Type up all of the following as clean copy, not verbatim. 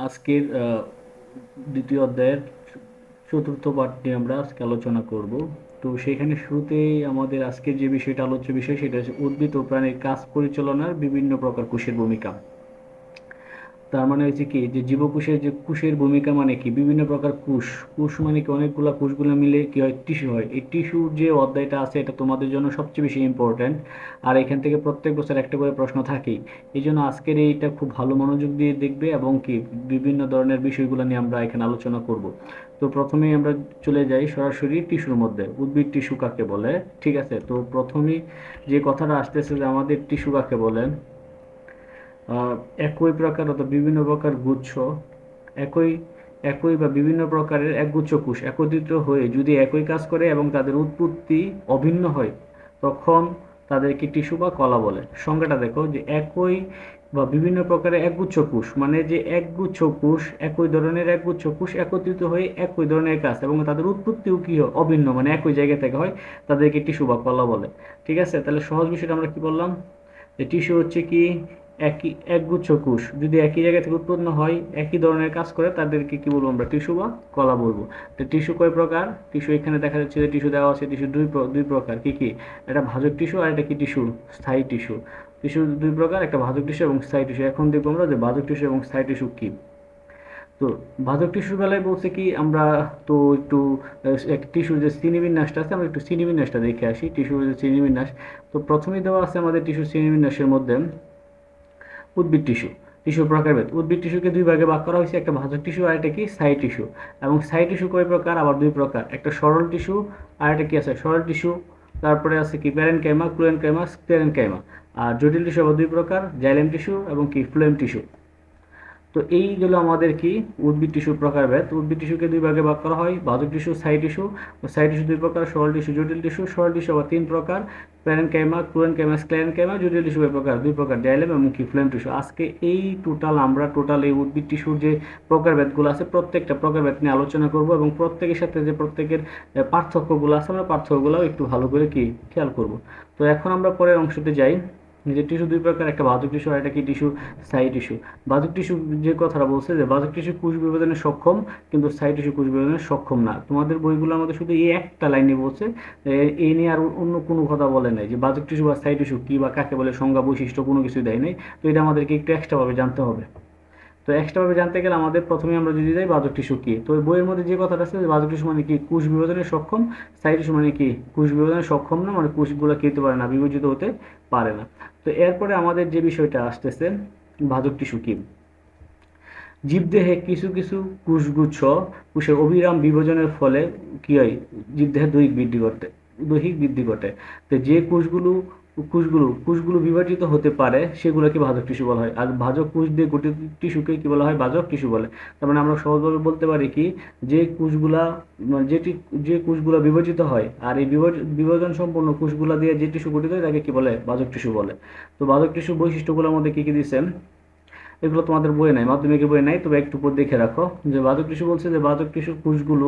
আজকের দ্বিতীয় অধ্যায়ের চতুর্থ পাঠ নিয়ে আমরা আজকে আলোচনা করব। তো সেখানে শুরুতেই আমাদের আজকের যে বিষয়টা আলোচ্য বিষয় সেটা হচ্ছে উদ্ভিদ ও প্রাণীর কাজ পরিচালনার বিভিন্ন প্রকার কোষের ভূমিকা। তার মানে হচ্ছে কি যে জীবকোষের যে কোষের ভূমিকা মানে কি বিভিন্ন প্রকার কোষ। কোষ মানে কি অনেকগুলা কোষগুলো মিলে কি হয় টিস্যু হয়। এই টিস্যুর যে অধ্যায়টা আছে এটা তোমাদের জন্য সবচেয়ে বেশি ইম্পর্ট্যান্ট। আর এখান থেকে প্রত্যেক বছর একটা করে প্রশ্ন থাকেই। এই জন্য আজকের এইটা খুব ভালো মনোযোগ দিয়ে দেখবে এবং কি বিভিন্ন ধরনের বিষয়গুলো নিয়ে আমরা এখানে আলোচনা করব। তো প্রথমেই আমরা চলে যাই সরাসরি টিস্যুর মধ্যে। উদ্ভিদ টিস্যু কাকে বলে? ঠিক আছে, তো প্রথমেই যে কথাটা আসতেছে যে আমাদের টিস্যু কাকে বলে। আহ, একই প্রকার অর্থাৎ বিভিন্ন প্রকার গুচ্ছ, একই একই বা বিভিন্ন প্রকারের একগুচ্ছ কোষ একত্রিত হয়ে যদি একই কাজ করে এবং তাদের উৎপত্তি অভিন্ন হয়, তখন তাদেরকে টিস্যু বা কলা বলে। সংজ্ঞাটা দেখো যে একই বা বিভিন্ন প্রকারের একগুচ্ছ কোষ মানে যে একগুচ্ছ কোষ, একই ধরনের একগুচ্ছ কোষ একত্রিত হয়ে একই ধরনের কাজ এবং তাদের উৎপত্তিও কি হয় অভিন্ন, মানে একই জায়গা থেকে হয়, তাদেরকে টিস্যু বা কলা বলে। ঠিক আছে, তাহলে সহজ বিষয়টা আমরা কি বললাম যে টিস্যু হচ্ছে কি একই একগুচ্ছ কোষ যদি একই জায়গা থেকে উৎপন্ন হয়, একই ধরনের কাজ করে, তাদেরকে কি বলবো আমরা টিস্যু বা কলা বলবো। তো টিস্যু কয় প্রকার? টিস্যু এখানে দেখা যাচ্ছে যে টিস্যু দেওয়া আছে, টিস্যু দুই প্রকার। কি কি? এটা ভাজক টিস্যু আর এটা কি টিস্যু স্থায়ী টিস্যু। টিস্যু দুই প্রকার, একটা ভাজক টিস্যু এবং স্থায়ী টিস্যু। এখন দেখবো আমরা যে ভাজক টিস্যু এবং স্থায়ী টিস্যু কি। তো ভাজক টিস্যুর বেলায় বলছে কি আমরা তো একটু টিস্যুর যে শ্রেণীবিন্যাসটা আছে আমরা একটু শ্রেণীবিন্যাসটা দেখে আসি। টিস্যুর যে শ্রেণীবিন্যাস, তো প্রথমেই দেওয়া আছে আমাদের টিস্যুর শ্রেণীবিন্যাসের মধ্যে উদ্ভিদ টিস্যু। টিস্যুর প্রকারভেদ, উদ্ভিদ টিস্যুকে দুই ভাগে ভাগ করা হয়েছে, একটা ভাজক টিস্যু আর একটা কি স্থায়ী টিস্যু। এবং স্থায়ী টিস্যু কয় প্রকার? আবার দুই প্রকার, একটা সরল টিস্যু আর একটা কি আছে সরল টিস্যু। তারপরে আছে কি প্যারেনকাইমা, ক্লোয়েনকাইমা, স্ক্লেরেনকাইমা। আর জটিল টিস্যু আবার দুই প্রকার, জাইলেম টিস্যু এবং কি ফ্লোয়েম টিস্যু। তো এই গেল আমাদের কি উদ্ভিদ টিস্যুর প্রকারভেদ। উদ্ভিদ টিস্যুকে দুই ভাগে ভাগ করা হয়, বাহ্যিক টিস্যু, স্থায়ী টিস্যু। স্থায়ী টিস্যু দুই প্রকার, সরল টিস্যু, জটিল টিস্যু। সরল টিস্যু আবার তিন প্রকার, প্যারেনকাইমা, ক্লোয়েনকাইমা, স্ক্লেরেনকাইমা। জটিল টিস্যু প্রকার দুই প্রকার, ডাইলেম এবং কি ফ্লোয়েম টিস্যু। আজকে এই টোটাল এই উদ্ভিদ টিস্যুর যে প্রকারভেদগুলো আছে প্রত্যেকটা প্রকারভেদ নিয়ে আলোচনা করব এবং প্রত্যেকের সাথে যে প্রত্যেকের পার্থক্যগুলো আছে আমরা পার্থক্যগুলো একটু ভালো করে কি খেয়াল করব। তো এখন আমরা পরের অংশতে যাই। যে টিস্যু দুই প্রকার, একটা বাহ্যিক টিস্যু আর একটা কি টিস্যু স্থায়ী টিস্যু। বাহ্যিক টিস্যু যে কথাটা বলছে যে বাহ্যিক টিস্যু কোষ বিভাজনে সক্ষম কিন্তু স্থায়ী টিস্যু কোষ বিভাজনে সক্ষম না। তোমাদের বইগুলোর মধ্যে শুধু এই একটা লাইনে বলছে, এই নিয়ে আর অন্য কোনো কথা বলে নাই যে বাহ্যিক টিস্যু বা স্থায়ী টিস্যু কি বা কাকে বলে, সংজ্ঞা বৈশিষ্ট্য কোনো কিছু দেয় নাই। তো এটা আমাদেরকে একটু এক্সট্রাভাবে জানতে হবে। তো এক্সট্রাভাবে জানতে গেলে আমাদের প্রথমে আমরা যদি যাই বাহ্যিক টিস্যু কি, তো বইয়ের মধ্যে যে কথাটা আছে যে বাহ্যিক টিস্যু মানে কি কোষ বিভাজনে সক্ষম, স্থায়ী টিস্যু মানে কি কোষ বিভাজনে সক্ষম না, মানে কোষগুলো কি হতে পারে না, বিভাজিত হতে পারে না। তো এরপরে আমাদের যে বিষয়টা আসতেছে বাহ্যিক টিস্যু কি। জীবদেহে কিছু কিছু কোষগুচ্ছ কোষের অবিরাম বিভাজনের ফলে কি হয়, জীবদেহে দৈহিক বৃদ্ধি ঘটে। তো যে কোষগুলো বিভাজিত হতে পারে সেগুলোকে ভাজক টিস্যু বলা হয়। আর ভাজক কোষ দিয়ে গঠিত টিস্যুকে কি বলা হয়, ভাজক টিস্যু বলে। তার মানে আমরা সহজভাবে বলতে পারি কি যে কোষগুলা মানে যে কোষগুলা বিভাজিত হয় আর এই বিভাজন সম্পন্ন কোষগুলা দিয়ে যে টিস্যু গঠিত হয় তাকে কি বলে, ভাজক টিস্যু বলে। তো ভাজক টিস্যুর বৈশিষ্ট্যগুলোর মধ্যে কি কি দিচ্ছে, এগুলো তোমাদের বইয়ে নাই, মাধ্যমিকের বইয়ে নাই, তবে একটু উপর দেখে রাখো। যে বাহ্যিক টিস্যু বলছে যে বাহ্যিক টিস্যুর কোষগুলো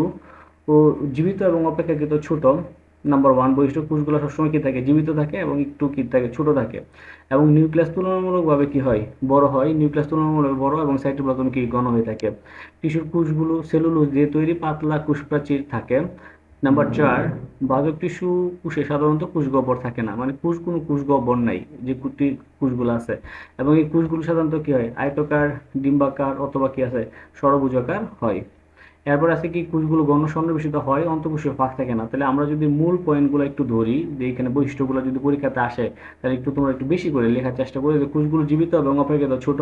ও জীবিত এবং অপেক্ষাকৃত ছোট। নাম্বার ওয়ান বৈশিষ্ট্য, কোষগুলো সবসময় কি থাকে, জীবিত থাকে এবং একটু কি থাকে, ছোট থাকে। এবং নিউক্লিয়াস তুলনামূলকভাবে কি হয়, বড় হয়। নিউক্লিয়াস তুলনামূলকভাবে বড় এবং সাইটোপ্লাজম কি ঘন হয়ে থাকে। টিস্যুর কোষগুলো সেলুলোজ দিয়ে তৈরি পাতলা কোষপ্রাচীর থাকে। নাম্বার চার, বাহ্যিক টিস্যু কোষে সাধারণত কোষ গহ্বর থাকে না, মানে কোনো কোষ গহ্বর নাই যে কোষগুলো আছে। এবং এই কোষগুলো সাধারণত কি হয়, আয়তাকার, ডিম্বাকার অথবা কি আছে ষড়ভুজাকার হয়। এরপর আছে কি কোষগুলো ঘন সন্নিবেশিত হয়, অন্তঃকোষীয় ফাঁক থাকে না। তাহলে আমরা যদি মূল পয়েন্টগুলো একটু ধরি যে এখানে বৈশিষ্ট্যগুলো যদি পরীক্ষাতে আসে, তাহলে একটু তোমরা একটু বেশি করে লেখার চেষ্টা করবে যে কোষগুলো জীবিত এবং অপেক্ষাকৃত ছোট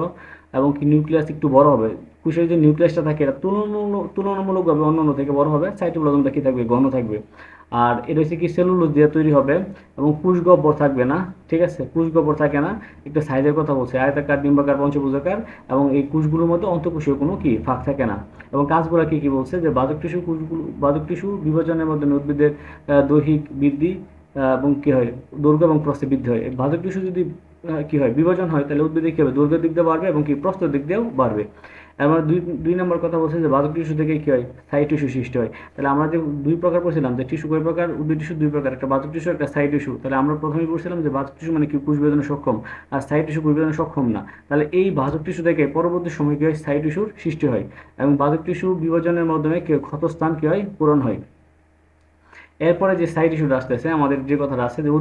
এবং কি নিউক্লিয়াস একটু বড় হবে। কোষের যে নিউক্লিয়াসটা থাকে এটা তুলনামূলকভাবে অন্যান্য থেকে বড় হবে। সাইটোপ্লাজমটা কি থাকবে, ঘন থাকবে। আর এটা হচ্ছে কি সেলুলোজ দিয়ে তৈরি হবে এবং কোষ গহ্বর থাকবে না। ঠিক আছে, কোষ গহ্বর থাকে না। একটা সাইজের কথা বলছে, আয়তাকার, ডিম্বাকার, পঞ্চভুজাকার। এবং এই কোষগুলোর মধ্যে অন্তঃকোষীয় কোনো কি ফাঁক থাকে না। এবং কাজগুলো কি কি বলছে যে বাহ্যিক টিস্যু বিভাজনের মাধ্যমে উদ্ভিদের দৈহিক বৃদ্ধি এবং কি হয়, দৈর্ঘ্য এবং প্রস্থে বৃদ্ধি হয়। এই বাহ্যিক টিস্যু যদি কি হয় বিভাজন হয় তাহলে উদ্ভিদে কি হবে, দৈর্ঘ্যের দিক দিয়ে বাড়বে এবং কি প্রস্থের দিক দিয়েও বাড়বে। এবার দুই দুই নম্বর কথা বলছে যে বাজক টিস্যু থেকে কি হয়, স্থায়ী টিস্যু সৃষ্টি হয়। তাহলে আমরা যে দুই প্রকার পড়ছিলাম যে টিস্যু কয় প্রকার, উদ্ভিদ টিস্যু দুই প্রকার, একটা বাজক টিস্যু একটা স্থায়ী টিস্যু। তাহলে আমরা প্রথমেই বলছিলাম যে বাজক টিস্যু মানে কি কোষ বিভাজনে সক্ষম, আর স্থায়ী টিস্যু কোষ বিভাজনে সক্ষম না। তাহলে এই বাজক টিস্যু থেকে পরবর্তী সময় কি হয়, স্থায়ী টিস্যুর সৃষ্টি হয় এবং বাজক টিস্যু বিভাজনের মাধ্যমে কি হয়, ক্ষতস্থান কি হয়, পূরণ হয়। এরপরে যে সাইড ইস্যুটা আসতেছে, আমাদের যে কথাটা আছে যে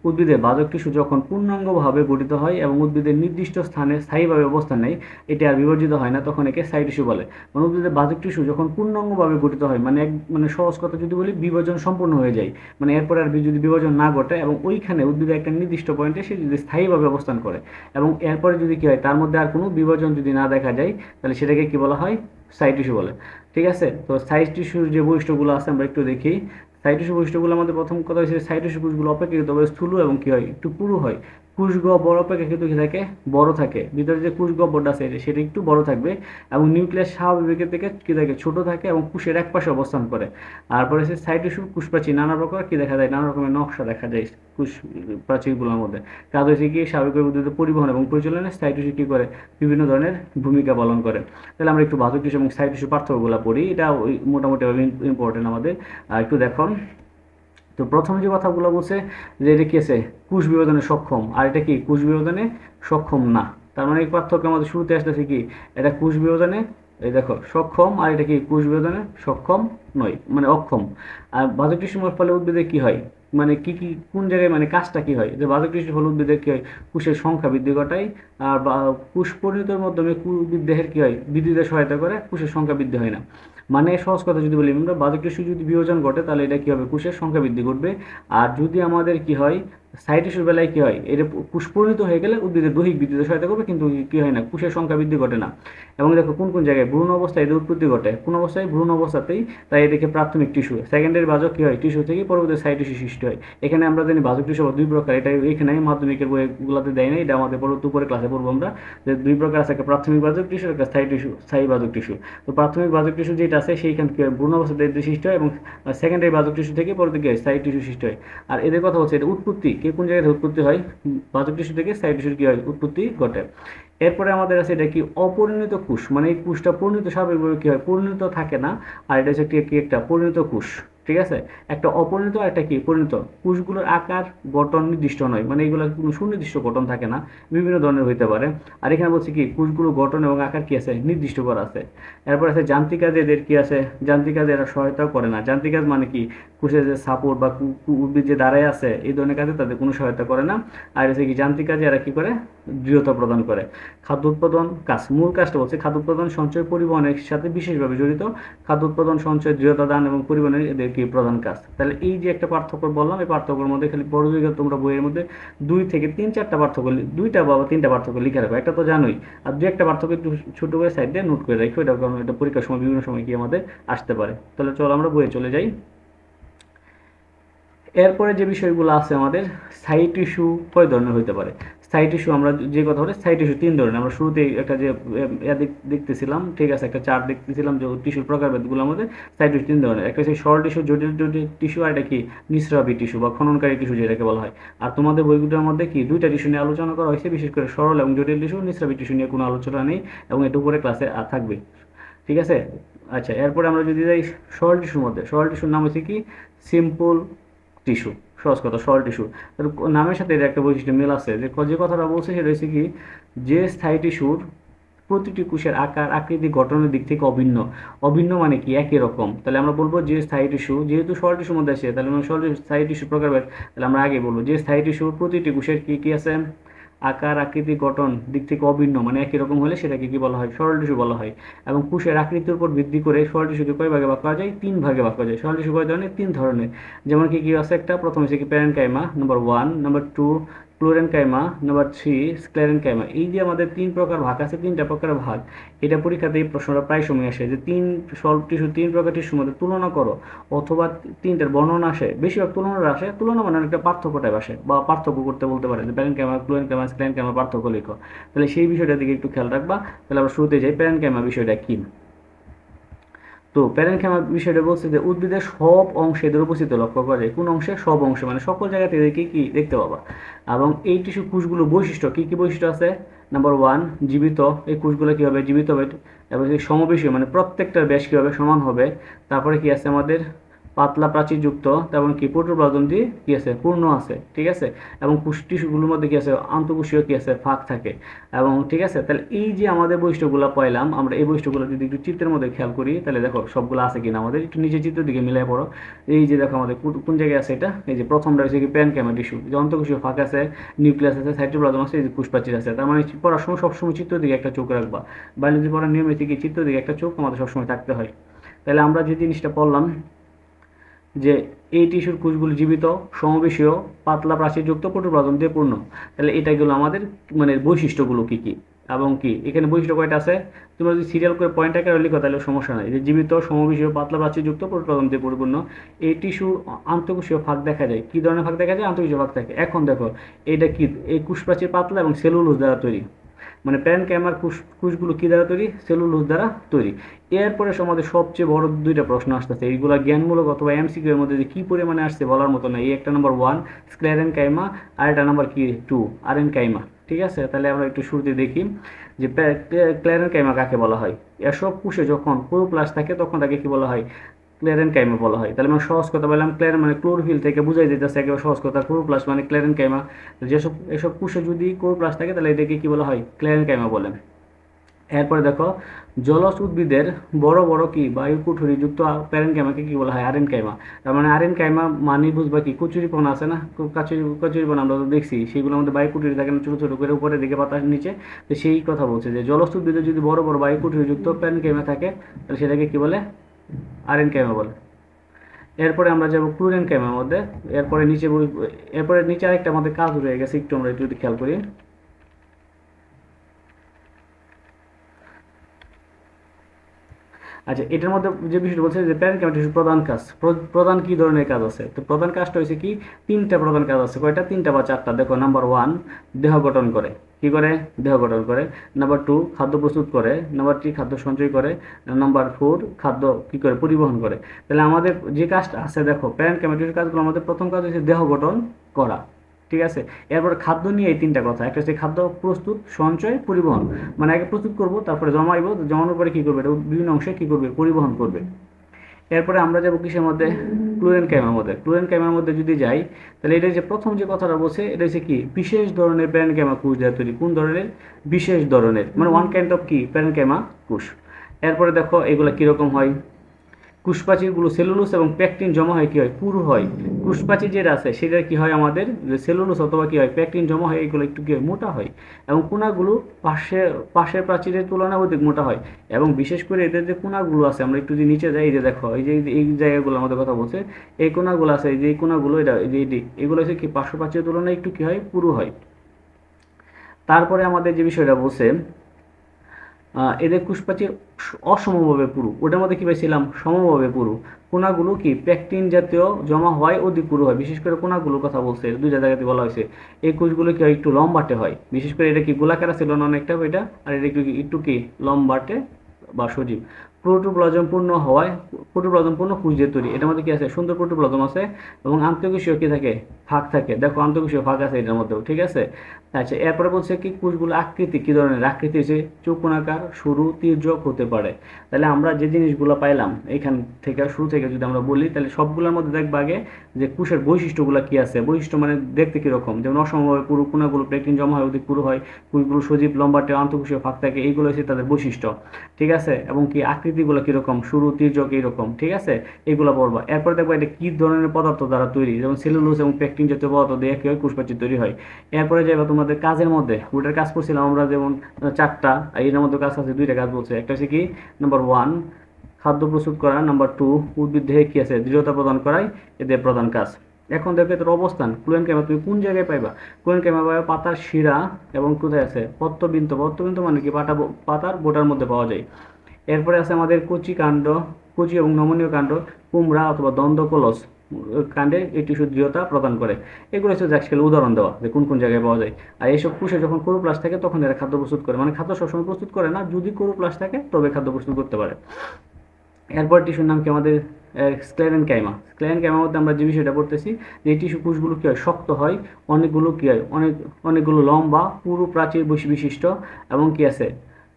উদ্ভিদের বাজক টিস্যু যখন পূর্ণাঙ্গভাবে গঠিত হয় এবং উদ্ভিদের নির্দিষ্ট স্থানে স্থায়ীভাবে অবস্থান নেয়, এটি আর বিভাজিত হয় না, তখন একে সাইড ইস্যু বলে। মানে উদ্ভিদের বাজক টিস্যু যখন পূর্ণাঙ্গভাবে গঠিত হয়, মানে মানে সহজ কথা যদি বলি, বিভাজন সম্পূর্ণ হয়ে যায়, মানে এরপরে আর যদি বিভাজন না ঘটে এবং ওইখানে উদ্ভিদের একটা নির্দিষ্ট পয়েন্টে সে যদি স্থায়ীভাবে অবস্থান করে এবং এরপরে যদি কি হয়, তার মধ্যে আর কোনো বিভাজন যদি না দেখা যায়, তাহলে সেটাকে কি বলা হয়, সাইড টিস্যু বলে। ঠিক আছে, তো সাইড টিস্যুর যে বৈশিষ্ট্যগুলো আছে আমরা একটু দেখি। সাইড টিস্যু বৈশিষ্ট্যগুলো আমাদের প্রথম কথা হচ্ছে সাইড টিস্যু কোষগুলো অপেক্ষাকৃতভাবে স্থূল এবং কি হয়, একটু পুরু হয়। কোষ গহ্বর অপেক্ষাকৃত কি থাকে, বড় থাকে। ভিতরে যে কোষ গহ্বরটা আছে সেটা একটু বড় থাকবে এবং নিউক্লিয়াস স্বাভাবিকের থেকে কি থাকে, ছোট থাকে এবং কোষের একপাশে অবস্থান করে। তারপরে হচ্ছে সাইড টিস্যুর কোষ প্রাচীর নানা প্রকার কি দেখা যায়, নানা রকমের নকশা দেখা যায় কোষ প্রাচীরগুলোর মধ্যে। কাজ হচ্ছে কি, স্বাভাবিক উদ্ভিদের পরিবহন এবং পরিচালনায় সাইড টিস্যু কি করে, বিভিন্ন ধরনের ভূমিকা পালন করে। তাহলে আমরা একটু বাজক টিস্যু এবং সাইড টিস্যু পার্থক্যগুলো পড়ি, এটা মোটামুটি ইম্পর্টেন্ট আমাদের। একটু দেখুন। তো প্রথম যে কথাগুলো বলছে যে এটা কি আছে, কোষ বিভাজনে সক্ষম, আর এটা কি কোষ বিভাজনে সক্ষম না। তার মানে এই পার্থক্য আমাদের শুরুতে আসতেছে কি, এটা কোষ বিভাজনে, এই দেখো, সক্ষম, আর এটা কি কোষ বিভাজনে সক্ষম নয়, মানে অক্ষম। আর বাজক টিস্যুর ফলে উদ্ভিদে কি হয়, মানে কি কি কোন জায়গায়, মানে কাজটা কি হয়, যে বাজক টিস্যুর ফলে উদ্ভিদের কি হয়, কোষের সংখ্যা বৃদ্ধি ঘটায়। আর কোষ পরিণতির মাধ্যমে উদ্ভিদ দেহের কি হয়, বৃদ্ধিতে সহায়তা করে, কোষের সংখ্যা বৃদ্ধি হয় না। মানে সহজ কথা যদি বলি, আমরা বাজক টিস্যু যদি বিভাজন ঘটে তাহলে এটা কি হবে, কোষের সংখ্যা বৃদ্ধি ঘটবে। আর যদি আমাদের কি হয়, সাইড টিস্যুর বেলায় কি হয়, এটা কোষ পরিণত হয়ে গেলে উদ্ভিদের দৈহিক বৃদ্ধিতে সহায়তা করবে, কিন্তু কি হয় না, কোষের সংখ্যা বৃদ্ধি ঘটে না। এবং দেখো কোন কোন জায়গায় ভ্রূণ অবস্থায় এদের উৎপত্তি ঘটে, কোন অবস্থায়, ভ্রূণ অবস্থাতেই। তাই এটাকে প্রাথমিক টিস্যু। সেকেন্ডারি বাজক কি হয়, টিস্যু থেকে পরবর্তী সাইড টিস্যু সৃষ্টি হয়। এখানে আমরা জানি বাজক টিস্যু দুই প্রকার, এটা এখানে মাধ্যমিকের বইগুলোতে দেয় না, এটা আমাদের পরবর্তী উপরে ক্লাসে পড়বো আমরা, যে দুই প্রকার আছে, একটা প্রাথমিক বাজক টিস্যু, একটা স্থায়ী টিস্যু, স্থায়ী বাজক টিস্যু। তো প্রাথমিক বাজক টিস্যু যেটা আছে সেইখান কি হয়, ভ্রূণ অবস্থাতে সৃষ্টি হয় এবং সেকেন্ডারি বাজক টিস্যু থেকে পরবর্তী কি হয়, স্থায়ী টিস্যু সৃষ্টি হয়। আর এদের কথা হচ্ছে এটা উৎপত্তি কে কোন জায়গায় উৎপত্তি হয়, বাজক টিস্যু থেকে স্থায়ী টিস্যুর কি হয়, উৎপত্তি ঘটে। এরপরে আমাদের আছে এটা কি, অপরিণত কোষ, মানে এই কোষটা পরিণত স্বাভাবিকভাবে কি হয়, পরিণত থাকে না। আর এটা হচ্ছে কি একটা পরিণত কোষ। ঠিক আছে, একটা অপরিণত আর একটা কি পরিণত। কোষগুলোর আকার গঠন নির্দিষ্ট নয়, মানে এগুলো কোনো সুনির্দিষ্ট গঠন থাকে না, বিভিন্ন ধরনের হইতে পারে। আর এখানে বলছি কি, কোষগুলো গঠন এবং আকার কি আছে, নির্দিষ্ট করা আছে। এরপর আছে যান্ত্রিক কাজে এদের কি আছে, যান্ত্রিক কাজে এরা সহায়তাও করে না। যান্ত্রিক কাজ মানে কি, কোষের যে সাপোর্ট বা উদ্ভিদ যে দাঁড়ায় আছে এই ধরনের কাজে তাদের কোনো সহায়তা করে না। আর হচ্ছে কি, যান্ত্রিক কাজে এরা কি করে, দৃঢ়তা প্রদান করে। খাদ্য উৎপাদন কাজ, মূল কাজটা বলছে খাদ্য উৎপাদন সঞ্চয় পরিবহনের সাথে বিশেষভাবে জড়িত। খাদ্য উৎপাদন সঞ্চয় দৃঢ়তা দান এবং পরিবহনের এদের কি প্রধান কাজ। তাহলে এই যে একটা পার্থক্য বললাম, এই পার্থক্যের মধ্যে খালি বড় জায়গা তোমরা বইয়ের মধ্যে 2 থেকে 3-4টা পার্থক্য, 2টা বা 3টা পার্থক্য লিখে রাখো, একটা তো জানোই। আর 2-একটা পার্থক্য একটু ছোট করে সাইড দিয়ে নোট করে রাখো, এটা কারণ এটা পরীক্ষার সময় বিভিন্ন সময় কি আমাদের আসতে পারে। তাহলে চলো আমরা বইয়ে চলে যাই। এরপরে যে বিষয়গুলো আছে আমাদের, স্থায়ী টিস্যু কয় ধরনের হতে পারে। স্থায়ী টিস্যু আমরা যে কথা বলি, স্থায়ী টিস্যু 3 ধরনের। আমরা শুরুতেই একটা যে দেখতেছিলাম, ঠিক আছে, একটা চার্ট দেখতেছিলাম যে টিস্যুর প্রকারভেদগুলো আমাদের। স্থায়ী টিস্যু 3 ধরনের, একটা হচ্ছে সরল টিস্যু, জটিল জটিল টিস্যু, আর এটা কি নিঃস্রাবী টিস্যু বা খননকারী টিস্যু যেটাকে বলা হয়। আর তোমাদের বইগুলোর মধ্যে কি 2টা টিস্যু নিয়ে আলোচনা করা হয়েছে, বিশেষ করে সরল এবং জটিল টিস্যু। নিঃস্রাবী টিস্যু নিয়ে কোনো আলোচনা নেই এবং এটা উপরে ক্লাসে থাকবে। ঠিক আছে, আচ্ছা। এরপরে আমরা যদি যাই সরল টিস্যুর মধ্যে, সরল টিস্যুর নাম হচ্ছে কি, সিম্পল টিস্যু। সহজ কথা, সরল টিস্যু। তার নামের সাথে এর একটা বৈশিষ্ট্য মিল আছে, যে যে কথাটা বলছে সেটা হচ্ছে কি, যে স্থায়ী টিস্যুর প্রতিটি কোষের আকার আকৃতি গঠনের দিক থেকে অভিন্ন। অভিন্ন মানে কি, একই রকম। তাহলে আমরা বলবো যে স্থায়ী টিস্যু, যেহেতু সরল টিস্যুর মধ্যে আছে, তাহলে আমরা সরল স্থায়ী টিস্যু প্রকারভেদ, তাহলে আমরা আগে বলবো যে স্থায়ী টিস্যুর প্রতিটি কোষের কি কি আছে, আকার আকৃতি গঠন দিক থেকে অভিন্ন, মানে একই রকম হলে সেটাকে কি বলা হয়, সরল টিস্যু বলা হয়। এবং কোষের আকৃতির উপর ভিত্তি করে সরল টিস্যুকে কয় ভাগে ভাগ করা যায়, 3 ভাগে ভাগ করা যায়। সরল টিস্যু কয় ধরনের, 3 ধরনের। যেমন কি কি আছে, একটা প্রথম হচ্ছে কি parenchyma, number 1, number 2 collenchyma, number 3 sclerenchyma. এই যে আমাদের 3 প্রকার ভাগ আছে, 3টা প্রকার ভাগ, এটা পরীক্ষাতে এই প্রশ্নটা প্রায় সময় আসে, যে 3 সরল টিস্যু, 3 প্রকার টিস্যুর মধ্যে তুলনা করো, অথবা 3টার বর্ণনা আসে। বেশিরভাগ তুলনা আসে, তুলনা মানে একটা পার্থক্যটাই আসে, বা পার্থক্য করতে বলতে পারে, যে প্যারেনকাইমা, ক্লোরেনকাইমা, স্ক্লেরেনকাইমার পার্থক্য লিখো। তাহলে সেই বিষয়টার দিকে একটু খেয়াল রাখবা। তাহলে আমরা শুরুতে যাই, প্যারেনকাইমা বিষয়টা কি। তো প্যারেনকাইমা বিষয়টা বলছে যে উদ্ভিদের সব অংশে এদের উপস্থিতি লক্ষ্য করা যায়। কোন অংশে? সব অংশে, মানে সকল জায়গাতে এদেরকে কি দেখতে পাবা। এবং এই টিস্যু কোষগুলো বৈশিষ্ট্য কি কি বৈশিষ্ট্য আছে? নাম্বার 1, জীবিত। এই কোষগুলো কি হবে? জীবিত হবে। এবং সমবেশী, মানে প্রত্যেকটার ব্যাস কি হবে? সমান হবে। তারপরে কি আছে আমাদের? পাতলা প্রাচীরযুক্ত, তেমন কি প্রোটোপ্লাজম দিয়ে কি আছে? পূর্ণ আছে, ঠিক আছে। এবং টিস্যুগুলোর মধ্যে কি আছে? আন্তঃকোষীয় কি আছে? ফাঁক থাকে। এবং ঠিক আছে, তাহলে এই যে আমাদের বৈশিষ্ট্যগুলো পাইলাম, আমরা এই বৈশিষ্ট্যগুলো যদি একটু চিত্রের মধ্যে খেয়াল করি, তাহলে দেখো সবগুলো আছে কিনা আমাদের। একটু নিচে চিত্রের দিকে মিলাই পড়ো। এই যে দেখো আমাদের কোন জায়গায় আছে এটা? এই যে প্রথমটা হচ্ছে কি প্যারেনকাইমা টিস্যু, যে অন্তঃকোষীয় ফাঁক আছে, নিউক্লিয়াস আছে, সাইটোপ্লাজম আছে, এই যে কোষপ্রাচীর আছে। তার মানে পড়ার সময় সবসময় চিত্রের দিকে একটা চোখ রাখবা। বায়োলজি পড়ার নিয়ম হচ্ছে কি চিত্রের দিকে একটা চোখ আমাদের সবসময় থাকতে হয়। তাহলে আমরা যে জিনিসটা পড়লাম যে এই টিস্যুর কোষগুলো জীবিত, সমবেশীয়, পাতলা প্রাচীরযুক্ত, প্রোটোপ্লাজম দিয়ে পূর্ণ। তাহলে এটা গেলো আমাদের মানে বৈশিষ্ট্যগুলো কি কি। এবং কি এখানে বৈশিষ্ট্য কয়টা আছে? তোমরা যদি সিরিয়াল করে পয়েন্ট আকারে লিখো তাহলে সমস্যা নাই। যে জীবিত, সমবেশীয়, পাতলা প্রাচীরযুক্ত, প্রোটোপ্লাজম দিয়ে পরিপূর্ণ। এই টিস্যুর আন্তঃকোষীয় ফাঁক দেখা যায়। কি ধরনের ফাঁক দেখা যায়? আন্তঃকোষীয় ফাঁক থাকে। এখন দেখো এটা কি? এই কোষপ্রাচীর পাতলা এবং সেলুলোজ দ্বারা তৈরি। মানে প্যারেনকাইমার কোষগুলো কি দ্বারা তৈরি? সেলুলোজ দ্বারা তৈরি। এরপরে আমাদের সবচেয়ে বড় দুইটা প্রশ্ন আসতেছে, এইগুলা জ্ঞানমূলক অথবা এমসিকিউ এর মধ্যে যে কি পরিমাণে আসছে বলার মতো না। এই একটা নাম্বার 1 স্ক্লেরেনকাইমা, আর একটা নাম্বার কি 2 আরেনকাইমা। ঠিক আছে, তাহলে আমরা একটু শুরুতে দেখি যে ক্লেরেনকাইমা কাকে বলা হয়। এসব কোষে যখন ক্লোরোপ্লাস্ট থাকে তখন তাকে কি বলা হয়? ক্লেরেনকাইমা বলা হয়। তাহলে আমরা সহজ কথা বললাম, ক্লেরেন মানে ক্লোরোফিল থেকে বুঝাই যেতেছে একেবারে সহজ কথা, ক্লোরোপ্লাস্ট মানে ক্লেরেনকাইমা। যেসব এসব কোষে যদি ক্লোরোপ্লাস্ট থাকে তাহলে এটাকে কি বলা হয়? ক্লেরেনকাইমা বলে। এরপরে দেখো জলজ উদ্ভিদের বড় বড় কি বায়ু কুঠুরিযুক্ত প্যারেনকাইমাকে কি বলা হয়? আরেনকাইমা। তার মানে আরেনকাইমা মানে বুঝবা কি? কচুরিপনা আছে না, কচুরিপনা আমরা তো দেখছি, সেগুলো আমাদের বায়ু কুঠুরি থাকে না, ছোট ছোট করে উপরে দিকে পাতার নিচে। তো সেই কথা বলছে যে জলজ উদ্ভিদের যদি বড় বড় বায়ু কুঠুরিযুক্ত প্যারেনকাইমা থাকে তাহলে সেটাকে কি বলে? আরেনকাইমা বলে। এরপরে আমরা যাবো ক্লোরেনকাইমার মধ্যে। এরপরে নিচে আরেকটা আমাদের কাজ রয়ে গেছে, একটু আমরা যদি খেয়াল করি। আচ্ছা, এটার মধ্যে যে বিষয়টা বলছে যে প্যারেনকাইমা টিস্যুর প্রধান কাজ, প্রধান কি ধরনের কাজ আছে? তো প্রধান কাজটা হচ্ছে কি? তিনটা প্রধান কাজ আছে। কয়টা? তিনটা বা চারটা। দেখো, নাম্বার 1 দেহ গঠন করে। কি করে? দেহ গঠন করে। নাম্বার 2 খাদ্য প্রস্তুত করে। নাম্বার 3 খাদ্য সঞ্চয় করে। নাম্বার 4 খাদ্য কি করে? পরিবহন করে। তাহলে আমাদের যে কাজটা আছে, দেখো প্যারেনকাইমা টিস্যুর কাজগুলো, আমাদের প্রথম কাজ হচ্ছে দেহ গঠন করা। ঠিক আছে, এরপর খাদ্য নিয়ে এই তিনটা কথা। একটা হচ্ছে খাদ্য প্রস্তুত, সঞ্চয়, পরিবহন। মানে আগে প্রস্তুত করব, তারপরে জমাইবো, জমানোর পরে কি করবে? এটা বিভিন্ন অংশে কি করবে? পরিবহন করবে। এরপরে আমরা যাবো কিসের মধ্যে? ক্লোরেনকাইমার মধ্যে। ক্লোরেনকাইমার মধ্যে যদি যাই তাহলে এটা যে প্রথম যে কথাটা বলছে, এটা হচ্ছে কি? বিশেষ ধরনের প্যারেনকাইমা কোষ দ্বারা তৈরি। কোন ধরনের? বিশেষ ধরনের, মানে ওয়ান কাইন্ড অফ কি? প্যারেনকাইমা কোষ। এরপরে দেখো এগুলা কিরকম হয়। কোষপ্রাচীরগুলো সেলুলোজ এবং পেকটিন জমা হয় কি হয়? পুরু হয়। কোষপ্রাচীর যেটা আছে সেটা কি হয়? আমাদের সেলুলোজ অথবা কি হয়? পেকটিন জমা হয়, এগুলো একটু কি হয়? মোটা হয়। এবং কোনাগুলো পাশের প্রাচীরের তুলনায় অধিক মোটা হয়। এবং বিশেষ করে এদের যে কোনাগুলো আছে, আমরা একটু যে নিচে যাই, এই যে দেখো এই জায়গাগুলো আমাদের কথা বলছে, এই কোনাগুলো আছে, এই যে এই কোনাগুলো, এটা এই যে এগুলো হচ্ছে কি? পার্শ্ব প্রাচীরের তুলনায় একটু কি হয়? পুরু হয়। তারপরে আমাদের যে বিষয়টা বলছে, এদের কোষপ্রাচীর অসমভাবে পুরু। ওটার মধ্যে কি পাইছিলাম? সমভাবে পুরু। কোনাগুলো কি? পেকটিন জাতীয় জমা হয়, অধিক পুরু হয়। বিশেষ করে কোনাগুলোর কথা বলছে, দুইটা জায়গাতে বলা হয়েছে। এই কোষগুলো কি হয়? একটু লম্বাটে হয়। বিশেষ করে এটা কি গোলাকার ছিল না অনেকটা এটা, আর এটা একটু কি লম্বাটে বা সজীব। প্রোটোপ্লাজম পূর্ণ হওয়ায়, প্রোটোপ্লাজম পূর্ণ কোষ দিয়ে তৈরি। এটার মধ্যে কি আছে? সুন্দর প্রোটোপ্লাজম আছে এবং আন্তঃকোষীয় কি থাকে? ফাঁক থাকে। দেখো আন্তঃকোষীয় ফাঁক আছে এটার মধ্যেও, ঠিক আছে। আচ্ছা, এরপরে বলছে কি কোষগুলো আকৃতি কি ধরনের? আকৃতি হচ্ছে চৌকোনাকার, সরু, তির্যক হতে পারে। তাহলে আমরা যে জিনিসগুলো পাইলাম এখান থেকে, শুরু থেকে যদি আমরা বলি, তাহলে সবগুলোর মধ্যে দেখবা আগে যে কোষের বৈশিষ্ট্যগুলো কি আছে। বৈশিষ্ট্য মানে দেখতে কিরকম, যেমন অসমভাবে পুরু, কোনাগুলো পেকটিন জমা হয়, অধিক পুরু হয়, কোষগুলো সজীব, লম্বাটে, আন্তঃকোষীয় ফাঁক থাকে, এইগুলো হচ্ছে তাদের বৈশিষ্ট্য। ঠিক আছে, এবং কি আকৃতিগুলো কিরকম, সরু, তির্যক, এইরকম। ঠিক আছে, এইগুলো পড়বা। এরপরে দেখবা এটা কি ধরনের পদার্থ দ্বারা তৈরি, যেমন সেলুলোজ এবং পেকটিন জাতীয় পদার্থ দিয়ে কি হয়? কোষপ্রাচীর তৈরি হয়। এরপরে যাইবা তোমাদের কাজের মধ্যে। ওটার কাজ করছিলাম আমরা যেমন চারটা, এর মধ্যে কাজ আছে দুইটা কাজ বলছে। একটা হচ্ছে কি? নাম্বার 1 খাদ্য প্রস্তুত করা। নাম্বার 2 উদ্ভিদ দেহে কি আছে? দৃঢ়তা প্রদান করাই এদের প্রধান কাজ। এখন দেখো এদের অবস্থান। ক্লোরেনকাইমা তুমি কোন জায়গায় পাইবা? ক্লোরেনকাইমা পাইবা পাতার শিরা এবং কোথায় আছে? পত্রবৃন্ত। পত্রবৃন্ত মানে কি? পাতার বোটার মধ্যে পাওয়া যায়। এরপরে আছে আমাদের কচি কাণ্ড, কচি এবং নমনীয় কাণ্ড, কুমড়া অথবা দন্তকলস কাণ্ডে এই টিস্যু দৃঢ়তা প্রদান করে। এগুলো হচ্ছে আজকাল উদাহরণ দেওয়া যে কোন কোন জায়গায় পাওয়া যায়। আর এইসব কোষে যখন ক্লোরোপ্লাস্ট থাকে তখন এরা খাদ্য প্রস্তুত করে। মানে খাদ্য সবসময় প্রস্তুত করে না, যদি ক্লোরোপ্লাস্ট থাকে তবে খাদ্য প্রস্তুত করতে পারে। এরপর টিস্যুর নাম কি আমাদের স্ক্লেরেনকাইমা। স্ক্লেরেনকাইমার মধ্যে আমরা যে বিষয়টা পড়তেছি যে এই টিস্যু কোষগুলো কী হয়, শক্ত হয়, অনেকগুলো কী হয়, অনেকগুলো লম্বা পুরু প্রাচীর বিশিষ্ট, এবং কি আছে,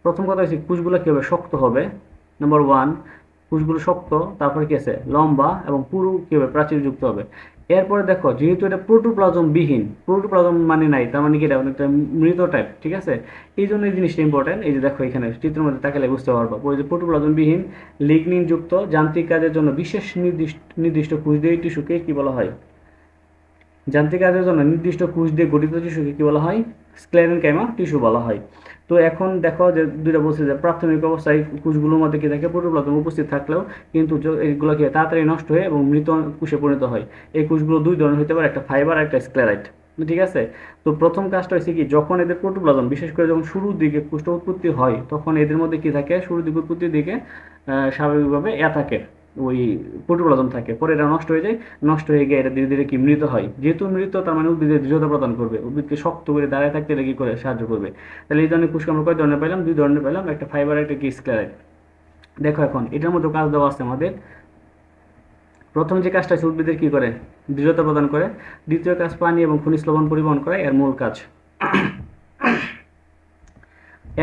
প্রথম কথা হচ্ছে কোষগুলো কী হবে, শক্ত হবে, নাম্বার ওয়ান, কোষগুলো শক্ত, তারপরে কি আছে, লম্বা এবং পুরু কী হবে, প্রাচীরযুক্ত হবে। এরপরে দেখো যেহেতু এটা প্রোটোপ্লাজম বিহীন, প্রোটোপ্লাজম মানে নাই, তার মানে কি এটা অনেকটা মৃত টাইপ, ঠিক আছে, এই জন্য এই জিনিসটা ইম্পর্টেন্ট। এই যে দেখো এখানে চিত্রের মধ্যে তাকালে বুঝতে পারবো, ওই যে প্রোটোপ্লাজম বিহীন লিগনিন যুক্ত যান্ত্রিক কাজের জন্য বিশেষ নির্দিষ্ট কোষ দিয়ে টিস্যুকে কি বলা হয়, যান্ত্রিক কাজের জন্য নির্দিষ্ট কোষ দিয়ে গঠিত টিস্যুকে কি বলা হয়, স্ক্লেরেনকাইমা টিস্যু বলা হয়। তো এখন দেখো যে দুইটা বলছে যে প্রাথমিক অবস্থায় কোষগুলোর মধ্যে কি থাকে, প্রোটোপ্লাজম উপস্থিত থাকলেও কিন্তু এগুলোকে তাড়াতাড়ি নষ্ট হয়ে এবং মৃত কোষে পরিণত হয়। এই কোষগুলো দুই ধরনের হতে পারে, একটা ফাইবার আর একটা স্ক্লেরাইট, ঠিক আছে। তো প্রথম কাজটা হচ্ছে কি, যখন এদের প্রোটোপ্লাজম বিশেষ করে যখন শুরুর দিকে কোষটা উৎপত্তি হয়, তখন এদের মধ্যে কি থাকে, শুরুর দিকে উৎপত্তির দিকে স্বাভাবিকভাবে থাকে, ওই প্রোটোপ্লাজম থাকে, পরে এটা নষ্ট হয়ে যায়, নষ্ট হয়ে গিয়ে এটা ধীরে ধীরে কি মৃত হয়। যেহেতু মৃত, তার মানে উদ্ভিদের দৃঢ়তা প্রদান করবে, উদ্ভিদকে শক্ত করে দাঁড়ায় থাকতে এটা কি করে সাহায্য করবে। তাহলে এই ধরনের কোষকে আমরা কয় ধরনের পেলাম, দুই ধরনের পেলাম, একটা ফাইবার একটা কি স্ক্লেরাইড। দেখো এখন এটার মধ্যে কাজ দেওয়া আছে আমাদের। প্রথম যে কাজটা আছে উদ্ভিদের কি করে, দৃঢ়তা প্রদান করে। দ্বিতীয় কাজ পানি এবং খনিজ লবণ পরিবহন করা, এর মূল কাজ।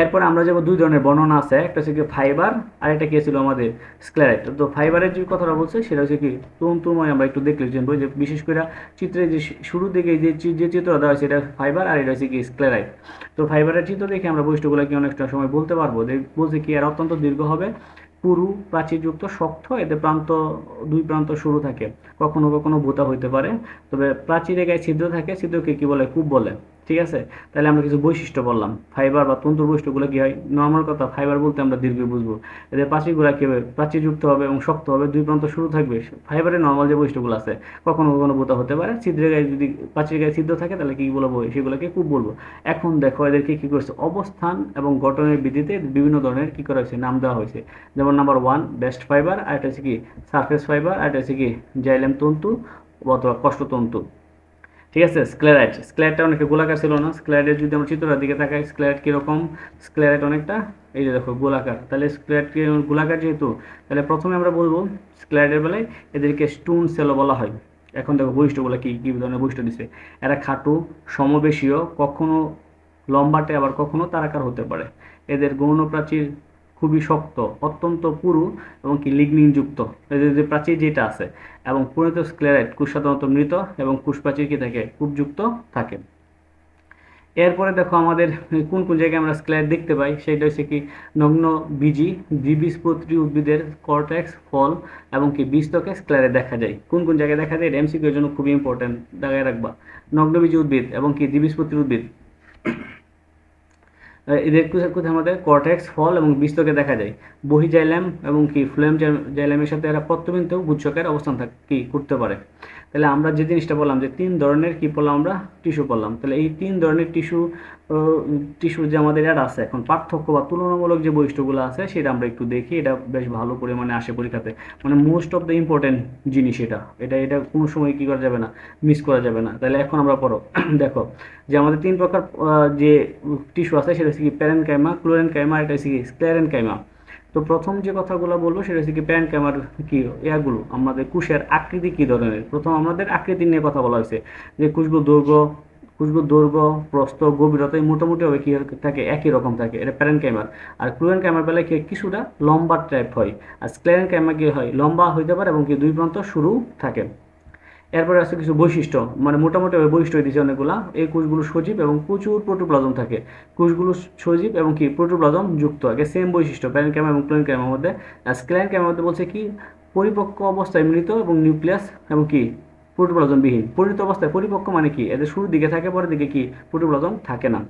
এরপরে আমরা যাবো দুই ধরনের বর্ণনা আছে, একটা হচ্ছে কি ফাইবার আর একটা কি ছিল আমাদের স্ক্লেরাইট। তো ফাইবারের যে কথাটা বলছে সেটা হচ্ছে কি তন্তুময়, আমরা একটু দেখলে জানবো যে বিশেষ করে চিত্রে যে শুরুর দিকে যে চিত্র দেওয়া হয়েছে এটা ফাইবার আর এটা হচ্ছে কি স্ক্লেরাইট। তো ফাইবারের চিত্র দেখে আমরা বৈশিষ্ট্যগুলো কি অনেকটা সময় বলতে পারবো, যে বলছে কি এর অত্যন্ত দীর্ঘ হবে, পুরু প্রাচীরযুক্ত, শক্ত, এদের দুই প্রান্ত সরু থাকে, কখনো কখনো ভোঁতা হইতে পারে, তবে প্রাচীরের গায়ে ছিদ্র থাকে, ছিদ্রকে কি বলে, কূপ বলে, ঠিক আছে। তাহলে আমরা কিছু বৈশিষ্ট্য বললাম, ফাইবার বা তন্তুর বৈশিষ্ট্যগুলো কি হয়, নর্মাল কথা, ফাইবার বলতে আমরা দীর্ঘ বুঝবো, এদের প্রাচীরগুলো কি হবে, প্রাচীরযুক্ত হবে এবং শক্ত হবে, দুই প্রান্ত সরু থাকবে। ফাইবারের নর্মাল যে বৈশিষ্ট্যগুলো আছে, কখনো কখনো ভোঁতা হতে পারে, ছিদ্রের গায়ে যদি প্রাচীরের গায়ে ছিদ্র থাকে তাহলে কি বলবো, সেগুলোকে কূপ বলবো। এখন দেখো এদেরকে কি করছে, অবস্থান এবং গঠনের ভিত্তিতে বিভিন্ন ধরনের কি করা হয়েছে, নাম দেওয়া হয়েছে। যেমন নাম্বার ওয়ান বেস্ট ফাইবার, আর এটা হচ্ছে কি সারফেস ফাইবার, আর এটা হচ্ছে কি জাইলেম তন্তু অথবা কষ্টতন্তু, ঠিক আছে। স্ক্লেরাইটটা অনেকটা গোলাকার ছিল না, স্ক্লেরাইটের যদি আমরা চিত্রটার দিকে তাকাই, স্ক্লেরাইট কীরকম, স্ক্লেরাইট অনেকটা এই যে দেখো গোলাকার। তাহলে স্ক্লেরাইট গোলাকার যেহেতু, তাহলে প্রথমে আমরা বলবো স্ক্লেরাইটের বেলায় এদেরকে স্টোন সেলও বলা হয়। এখন দেখো বৈশিষ্ট্যগুলো কী কী ধরনের বৈশিষ্ট্য দিচ্ছে, এরা খাটো, সমবেশীয়, কখনো লম্বাটে আবার কখনো তারাকার হতে পারে, এদের গৌণ প্রাচীর খুবই শক্ত, অত্যন্ত পুরু এবং কি লিগনিনযুক্ত, এদের যে প্রাচীর যেটা আছে, এবং পরিণত স্ক্লেরাইট কোষ সাধারণত মৃত এবং কোষ প্রাচীর কি থাকে, কূপযুক্ত থাকে। এরপরে দেখো আমাদের কোন কোন জায়গায় আমরা স্ক্লেরাইট দেখতে পাই, সেটা হচ্ছে কি নগ্ন বীজি, দ্বিবীজপত্রী উদ্ভিদের কর্টেক্স, ফল এবং কি বীজত্বকে স্ক্লেরাইট দেখা যায়। কোন কোন জায়গায় দেখা যায়, এটা এমসিকিউ এর জন্য খুবই ইম্পর্টেন্ট, দাগায় রাখবা। নগ্নবীজি উদ্ভিদ এবং কি দ্বিবীজপত্রী উদ্ভিদ, এদের কোথায় আমাদের কর্টেক্স, ফল এবং বীজত্বকে দেখা যায়। বহিজাইলেম এবং কি ফ্লোয়েম জাইলেমের সাথে এরা পত্রবিন্দু গুচ্ছকের অবস্থান কি করতে পারে। তাহলে আমরা যে জিনিসটা বললাম যে তিন ধরনের কি পড়লাম, আমরা টিস্যু পড়লাম। তাহলে এই তিন ধরনের টিস্যু যে আমাদের এটা আছে, এখন পার্থক্য বা তুলনামূলক যে বৈশিষ্ট্যগুলো আছে সেটা আমরা একটু দেখি, এটা বেশ ভালো পরিমাণে আসে পরীক্ষাতে, মানে মোস্ট অফ দ্য ইম্পর্টেন্ট জিনিস এটা, এটা কোনো সময় কি করা যাবে না, মিস করা যাবে না। তাহলে এখন আমরা পড়ো দেখো যে আমাদের তিন প্রকার যে টিস্যু আছে সেটা হচ্ছে কি প্যারেনকাইমা, ক্লোরেনকাইমা, এটা হচ্ছে কি স্ক্লেরেনকাইমা। তো প্রথম যে কথাগুলো বলবো সেটা হচ্ছে কি প্যারেনকাইমার কি ইয়াগুলো, আমাদের কোষের আকৃতি কি ধরনের, প্রথম আমাদের আকৃতি নিয়ে কথা বলা হয়েছে, যে কোষগুলো দৈর্ঘ্য, প্রস্থ, গভীরতা মোটামুটিভাবে কি থাকে, একই রকম থাকে, এটা প্যারেনকাইমার। আর ক্লোরেনকাইমার বেলায় কি কিছুটা লম্বা টাইপ হয়, আর স্ক্লেরেনকাইমা কি হয়, লম্বা হইতে পারে এবং কি দুই প্রান্ত সরু থাকে। এরপরে আছে কিছু বৈশিষ্ট্য, মানে মোটামুটি বৈশিষ্ট্য দিয়েছে অনেকগুলা। এই কোষগুলো সজীব এবং প্রচুর প্রোটোপ্লাজম থাকে, কোষগুলো সজীব এবং কি প্রোটোপ্লাজম যুক্ত, আগে সেম বৈশিষ্ট্য প্যারেনকাইমা এবং ক্লোরেনকাইমার মধ্যে। আর স্ক্লেরেনকাইমার মধ্যে বলছে কি পরিপক্ক অবস্থায় মৃত এবং নিউক্লিয়াস এবং কি প্রোটোপ্লাজম বিহীন। পরিণত অবস্থায় পরিপক্ক মানে কি এদের শুরুর দিকে থাকে, পরের দিকে কি প্রোটোপ্লাজম থাকে না।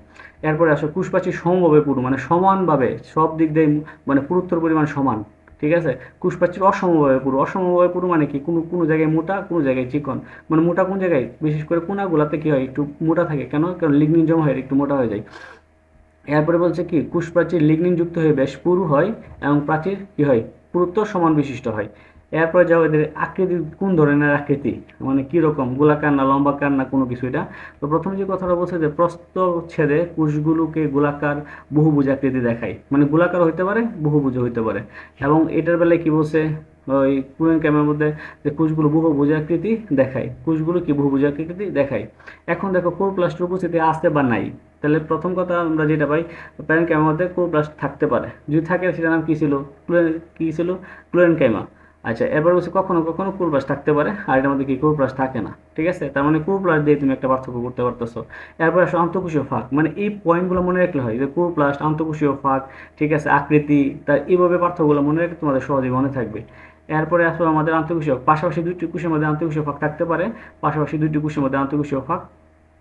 এরপরে আসলে কোষপ্রাচীর সমভাবে পুরু, মানে সমানভাবে সব দিক দিয়ে, মানে পুরুত্বর পরিমাণ সমান, ঠিক আছে। কোষপ্রাচীর অসমভাবে পুরু মানে কি কোনো কোনো জায়গায় মোটা, কোনো জায়গায় চিকন, মানে মোটা কোন জায়গায়, বিশেষ করে কোনাগুলাতে কি হয় একটু মোটা থাকে, কেন, কারণ লিগনিন জমা হয় একটু মোটা হয়ে যায়। এরপরে বলছে কি কোষপ্রাচীর লিগনিন যুক্ত হয়ে বেশ পুরু হয় এবং প্রাচীর কি হয় পুরুত্ব সমান বিশিষ্ট হয়। এরপরে যাও এদের আকৃতি, কোন ধরনের আকৃতি, মানে কিরকম, গোলাকার না লম্বাকার না কোনো কিছু এটা। তো প্রথমে যে কথাটা বলছে যে প্রস্থচ্ছেদে কোষগুলোকে গোলাকার বহুভুজ আকৃতি দেখায়, মানে গোলাকার হইতে পারে বহুভুজ হইতে পারে। এবং এটার বেলায় কি বলছে, ওই কুরেন ক্যামেরার মধ্যে যে কোষগুলো বহুভুজ আকৃতি দেখায়, কোষগুলো কি বহুভুজ আকৃতি দেখায়। এখন দেখো ক্লোরোপ্লাস্টের উপস্থিতি আছে বা নাই, তাহলে প্রথম কথা আমরা যেটা পাই, প্যারেন্ট ক্যামেরার মধ্যে ক্লোরোপ্লাস্ট থাকতে পারে, যদি থাকে সেটার নাম কি ছিল, কি ছিল, ক্লোরেনকাইমা। আচ্ছা, এবার হচ্ছে কখনো কখনো ক্লোরোপ্লাস্ট থাকতে পারে, আর এটার মধ্যে কি ক্লোরোপ্লাস্ট থাকে না, ঠিক আছে। তার মানে ক্লোরোপ্লাস্ট দিয়ে তুমি একটা পার্থক্য করতে পারতেছো। এরপর আসলে অন্তঃকোষীয় ফাঁক, মানে এই পয়েন্টগুলো মনে রাখলে হয় যে ক্লোরোপ্লাস্ট, অন্তঃকোষীয় ফাঁক, ঠিক আছে, আকৃতি, তার এইভাবে পার্থক্যগুলো মনে রাখলে তোমাদের সহজেই মনে থাকবে। এরপরে আসলে আমাদের আন্তঃকোষীয়, পাশাপাশি দুইটি কোষের মধ্যে আন্তঃকোষীয় ফাঁক থাকতে পারে, পাশাপাশি দুইটি কোষের মধ্যে আন্তঃকোষীয় ফাঁক